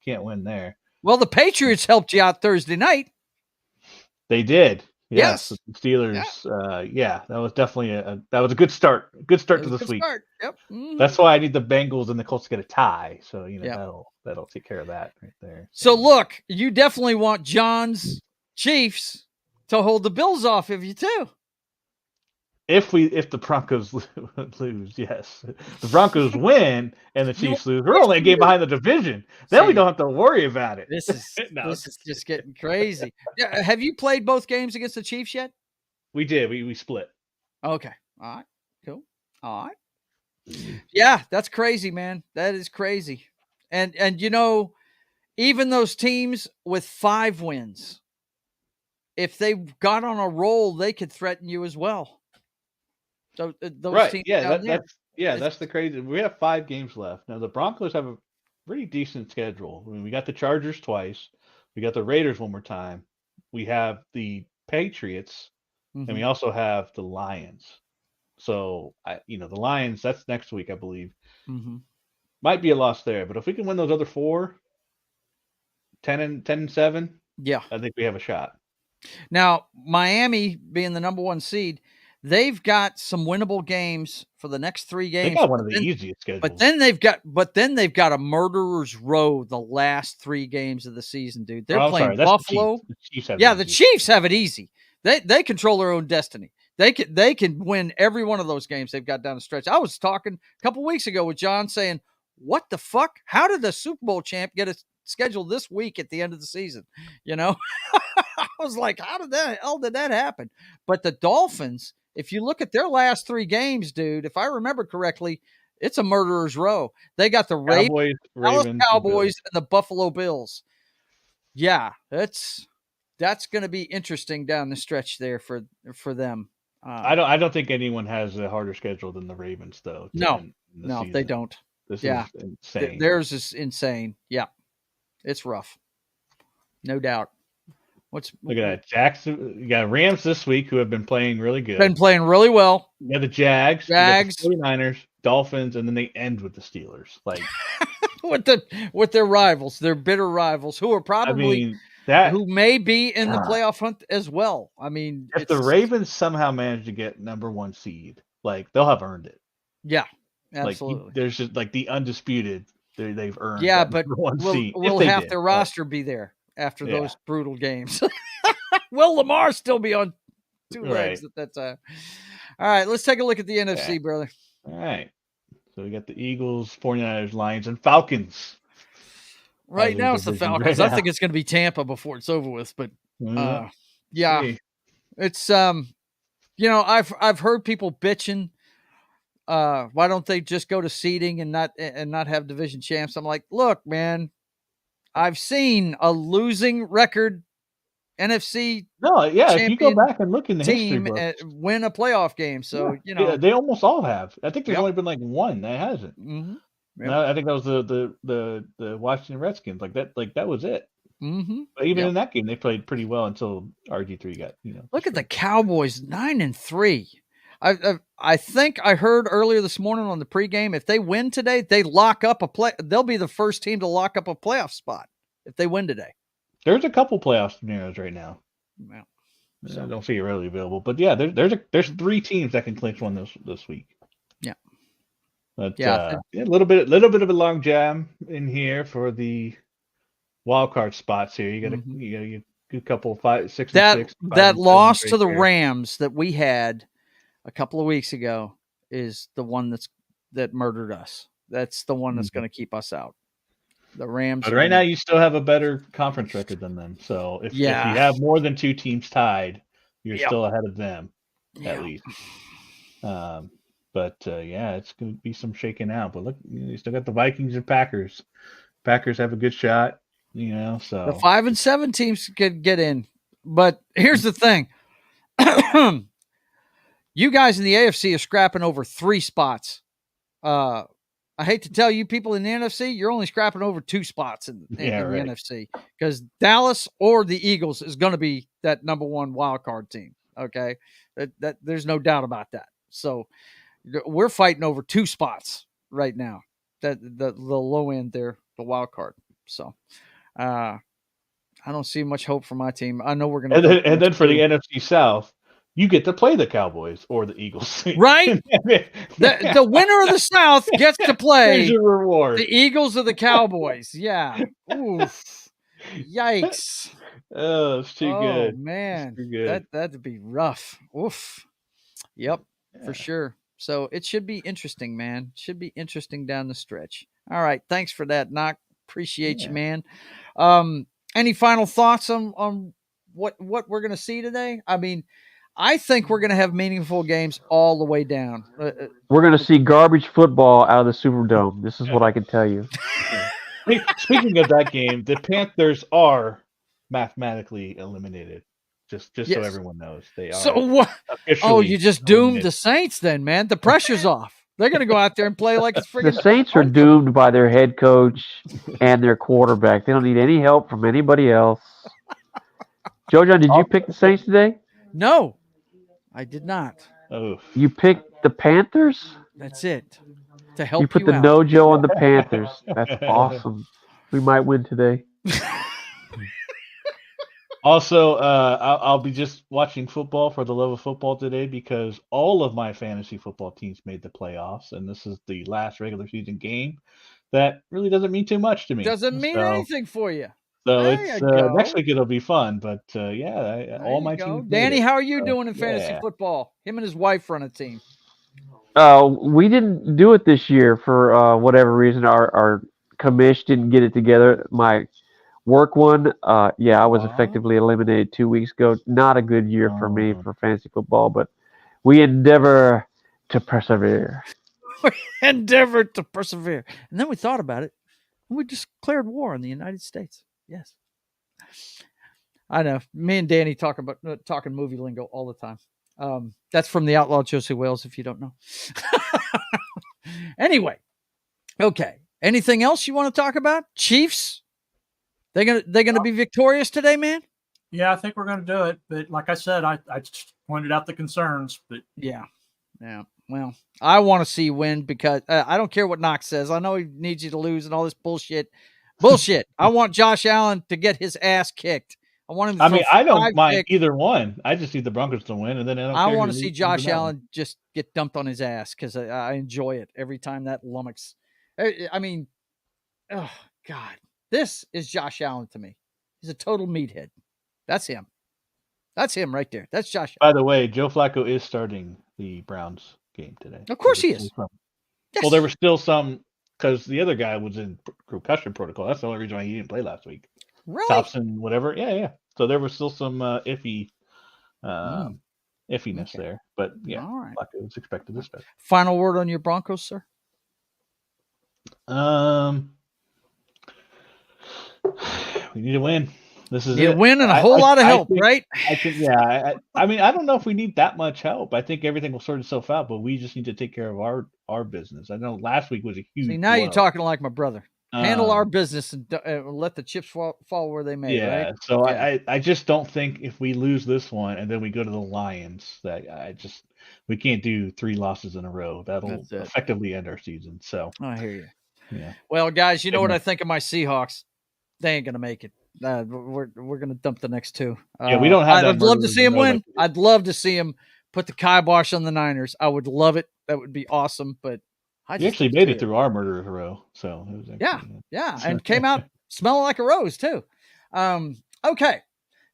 can't win there. Well, the Patriots helped you out Thursday night. They did. Yes. The Steelers. That was definitely a good start. Good start to this week. Yep. Mm-hmm. That's why I need the Bengals and the Colts to get a tie. So that'll take care of that right there. So look, you definitely want John's Chiefs to hold the Bills off of you too. If the Broncos lose, yes. The Broncos win and the Chiefs lose. We're only a game behind the division. Then we don't have to worry about it. This is just getting crazy. Have you played both games against the Chiefs yet? We did. We split. Okay. All right. Cool. All right. Yeah, that's crazy, man. That is crazy. And even those teams with 5 wins, if they got on a roll, they could threaten you as well. So those teams down there. That's the crazy. We have 5 games left. Now the Broncos have a pretty decent schedule. I mean, we got the Chargers twice. We got the Raiders one more time. We have the Patriots, and we also have the Lions. So the Lions, that's next week, I believe. Might be a loss there, but if we can win those other 4, 10-7, yeah, I think we have a shot. Now, Miami being the number 1 seed, they've got some winnable games for the next 3 games. They got one of the easiest schedules. But then they've got a murderer's row the last 3 games of the season, dude. They're playing Buffalo. The Chiefs have the Chiefs have it easy. They control their own destiny. They can win every one of those games they've got down the stretch. I was talking a couple weeks ago with John saying, "What the fuck? How did the Super Bowl champ get a schedule this week at the end of the season?" I was like, how did that happen? But the Dolphins, if you look at their last 3 games, dude, if I remember correctly, it's a murderer's row. They got the Ravens, Cowboys, and the Buffalo Bills. Yeah, that's going to be interesting down the stretch there for them. I don't think anyone has a harder schedule than the Ravens, though. No, they don't. This is insane. Theirs is insane. Yeah, it's rough, no doubt. Look at that, Jackson. You got Rams this week who have been playing really good. Been playing really well. You got the Jags, you got the 49ers, Dolphins, and then they end with the Steelers. Like with their rivals, their bitter rivals, who are probably who may be in the playoff hunt as well. I mean, if the Ravens somehow manage to get number 1 seed, like they'll have earned it. Yeah, absolutely. Like there's just like the undisputed. They've earned. Yeah, but seed, will half their roster be there after those brutal games? Will Lamar still be on 2 legs at that time? All right, let's take a look at the NFC, brother. All right. So we got the Eagles, 49ers, Lions, and Falcons. Right now it's the Falcons. I think it's going to be Tampa before it's over with. But it's I've heard people bitching. Why don't they just go to seeding and not have division champs? I'm like, look, man, I've seen a losing record NFC. No, yeah, if you go back and look in the history books, win a playoff game. So they almost all have. I think there's only been like 1 that hasn't. Yep. No, I think that was the Washington Redskins. Like that was it. But even in that game, they played pretty well until RG3 got. Look at the Cowboys, 9-3. I think I heard earlier this morning on the pregame, if they win today, they lock up they'll be the first team to lock up a playoff spot if they win today. There's a couple playoff scenarios right now. Well, I don't see it really available, but yeah, there's 3 teams that can clinch one this week. Yeah, but a little bit of a long jam in here for the wild card spots here. You got a couple 5, 6, and 6. That loss to the Rams that we had a couple of weeks ago is the one that murdered us. That's the one that's going to keep us out. The Rams. But right now, you still have a better conference record than them. So if you have more than 2 teams tied, you're still ahead of them, at least. But it's going to be some shaking out. But look, you still got the Vikings and Packers. Packers have a good shot, So the 5 and 7 teams could get in. But here's the thing. You guys in the AFC are scrapping over 3 spots. I hate to tell you people in the NFC, you're only scrapping over 2 spots in the NFC because Dallas or the Eagles is going to be that number 1 wild card team. Okay. That there's no doubt about that. So we're fighting over 2 spots right now. That the low end there, the wild card. So, I don't see much hope for my team. I know we're going to, and then for the NFC South, you get to play the Cowboys or the Eagles. Right? the winner of the South gets to play Here's your reward. The Eagles or the Cowboys. Yeah. Oof. Yikes. Oh, it's too good. Oh, man. Too good. That'd be rough. Oof. Yep, for sure. So it should be interesting, man. Should be interesting down the stretch. All right. Thanks for that, Knock. Appreciate you, man. Any final thoughts on what we're going to see today? I mean, I think we're going to have meaningful games all the way down. We're going to see garbage football out of the Superdome. This is what I can tell you. Speaking of that game, the Panthers are mathematically eliminated. Just so everyone knows, they are. So what? Oh, you just doomed the Saints then, man. The pressure's off. They're going to go out there and play like it's freaking. The Saints are doomed by their head coach and their quarterback. They don't need any help from anybody else. Jojo, did you pick the Saints today? No, I did not. Oh, you picked the Panthers? That's it. To help you put the out. no-Joe on the Panthers. That's awesome. We might win today. Also, I'll be just watching football for the love of football today because all of my fantasy football teams made the playoffs, and this is the last regular season game. That really doesn't mean too much to me. Doesn't mean anything for you. So it's next week it'll be fun, but all my teams. Danny, how are you doing in fantasy football? Him and his wife run a team. We didn't do it this year for whatever reason. Our commish didn't get it together. My work one, I was effectively eliminated 2 weeks ago. Not a good year for me for fantasy football, but we endeavor to persevere. And then we thought about it. We declared war on the United States. Yes. I know. Me and Danny talking movie lingo all the time. That's from the Outlaw Josie Wales, if you don't know. Anyway, okay. Anything else you want to talk about? Chiefs? They're gonna be victorious today, man? Yeah, I think we're gonna do it. But like I said, I just pointed out the concerns. But yeah. Well, I want to see win because I don't care what Knox says. I know he needs you to lose and all this bullshit. I want Josh Allen to get his ass kicked. I want him to I don't mind either one. I just need the Broncos to win, and then I want to see Josh Allen just get dumped on his ass because I enjoy it every time that lummox. I mean, oh God, this is Josh Allen to me. He's a total meathead. That's him. That's him right there. That's Josh. By the way, Joe Flacco is starting the Browns game today. Of course he is. Yes. Well, there were still some because the other guy was in concussion protocol. That's the only reason why he didn't play last week. Really? Thompson, whatever. Yeah. So there was still some iffiness there, but yeah, all right. Flacco was expected to start. Final word on your Broncos, sir. We need to win. This is a win and a whole lot of help, right? I think, yeah. I mean, I don't know if we need that much help. I think everything will sort itself out, but we just need to take care of our business. I know last week was a huge. See, now you're talking like my brother. Handle our business and let the chips fall where they may. Yeah. Right? So I just don't think if we lose this one and then we go to the Lions, that we can't do 3 losses in a row. That'll effectively end our season. So I hear you. Yeah. Well, guys, you know what I think of my Seahawks? They ain't gonna make it. We're gonna dump the next 2. We don't have. I'd love to see him win. I'd love to see him put the kibosh on the Niners. I would love it. That would be awesome. But he actually made it through our murderer's row. So it was actually, and came out smelling like a rose too. Okay,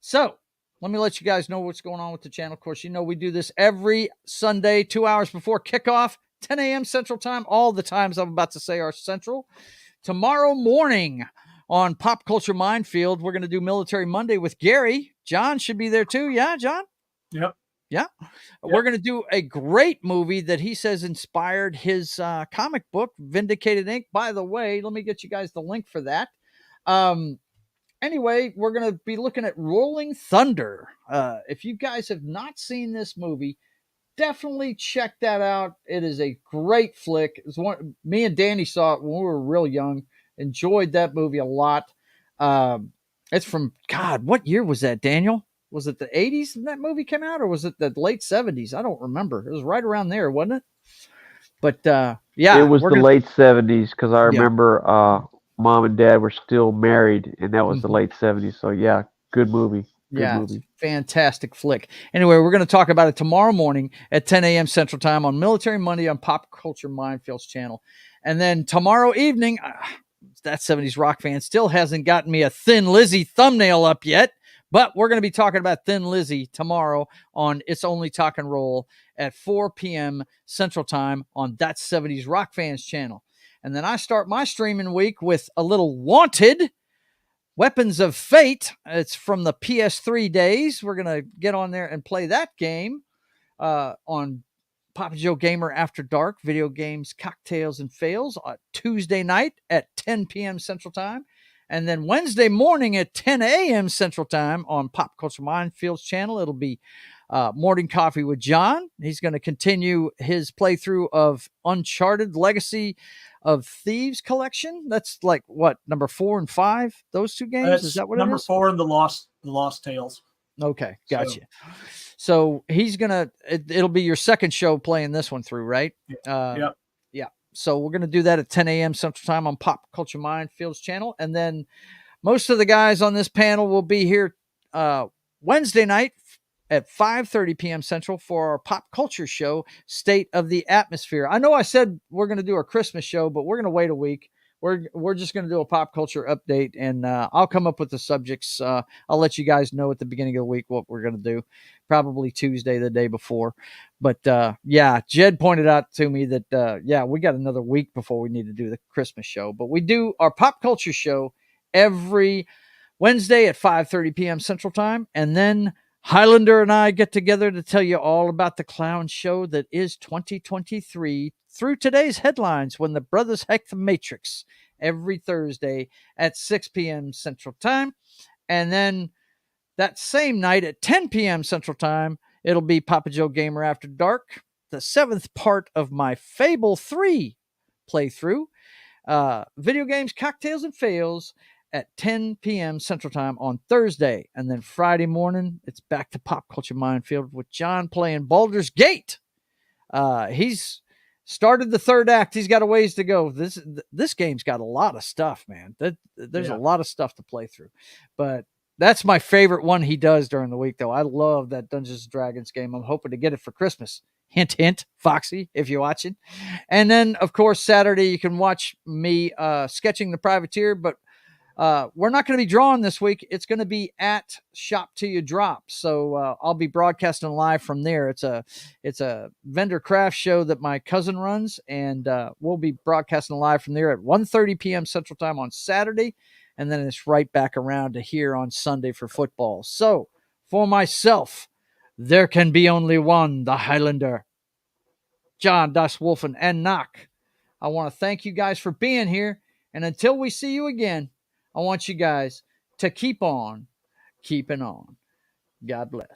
so let me let you guys know what's going on with the channel. Of course, you know we do this every Sunday, 2 hours before kickoff, 10 a.m. Central Time. All the times I'm about to say are Central. Tomorrow morning on Pop Culture Minefield, we're going to do Military Monday with Gary. John should be there too. Yeah, John? Yep. Yeah. We're going to do a great movie that he says inspired his comic book, Vindicated Inc. By the way, let me get you guys the link for that. Anyway, we're going to be looking at Rolling Thunder. If you guys have not seen this movie, definitely check that out. It is a great flick. It's one me and Danny saw it when we were real young. Enjoyed that movie a lot. It's from God. What year was that, Daniel? Was it the 80s when that movie came out, or was it the late 70s? I don't remember. It was right around there, wasn't it? But it was the late 70s because I remember Mom and Dad were still married, and that was the late 70s. So yeah, good movie. Good movie. Fantastic flick. Anyway, we're going to talk about it tomorrow morning at 10 a.m. Central Time on Military Monday on Pop Culture Minefields channel, and then tomorrow evening. That 70s rock fan still hasn't gotten me a Thin Lizzy thumbnail up yet, but we're going to be talking about Thin Lizzy tomorrow on It's Only Talk and Roll at 4 p.m. Central Time on That 70s Rock Fans channel. And then I start my streaming week with a little Wanted. Weapons of Fate. It's from the PS3 days. We're going to get on there and play that game on Papa Joe Gamer After Dark, Video Games, Cocktails, and Fails on Tuesday night at 10 p.m. Central Time. And then Wednesday morning at 10 a.m. Central Time on Pop Culture Minefields channel, it'll be Morning Coffee with John. He's going to continue his playthrough of Uncharted Legacy of Thieves collection. That's like what, number 4 and 5? Those two games? Is that what it is? Number 4 and the Lost Tales. Okay, gotcha. So he's gonna. It'll be your second show playing this one through, right? Yep. Yeah. So we're gonna do that at 10 a.m. Central Time on Pop Culture Minefields channel, and then most of the guys on this panel will be here Wednesday night at 5:30 p.m. Central for our pop culture show, State of the Atmosphere. I know I said we're gonna do our Christmas show, but we're gonna wait a week. We're just going to do a pop culture update, and I'll come up with the subjects. I'll let you guys know at the beginning of the week what we're going to do, probably Tuesday, the day before. But yeah, Jed pointed out to me that, we got another week before we need to do the Christmas show. But we do our pop culture show every Wednesday at 5:30 p.m. Central Time. And then Highlander and I get together to tell you all about the clown show that is 2023 through today's headlines when the brothers hack the Matrix every Thursday at 6 p.m. Central Time. And then that same night at 10 p.m. Central Time, it'll be Papa Joe Gamer After Dark, the 7th part of my Fable 3 playthrough. Video Games, Cocktails, and Fails at 10 p.m. Central Time on Thursday. And then Friday morning, it's back to Pop Culture Minefield with John playing Baldur's Gate. He's started the third act. He's got a ways to go. This game's got a lot of stuff, man. There's a lot of stuff to play through. But that's my favorite one he does during the week, though. I love that Dungeons & Dragons game. I'm hoping to get it for Christmas. Hint, hint, Foxy, if you're watching. And then, of course, Saturday, you can watch me sketching the Privateer, but we're not going to be drawing this week. It's going to be at Shop Till You Drop. So I'll be broadcasting live from there. It's a vendor craft show that my cousin runs, and we'll be broadcasting live from there at 1:30 p.m. Central Time on Saturday, and then it's right back around to here on Sunday for football. So for myself, there can be only one, the Highlander, John, Das Wolfen, and Knock. I want to thank you guys for being here, and until we see you again, I want you guys to keep on keeping on. God bless.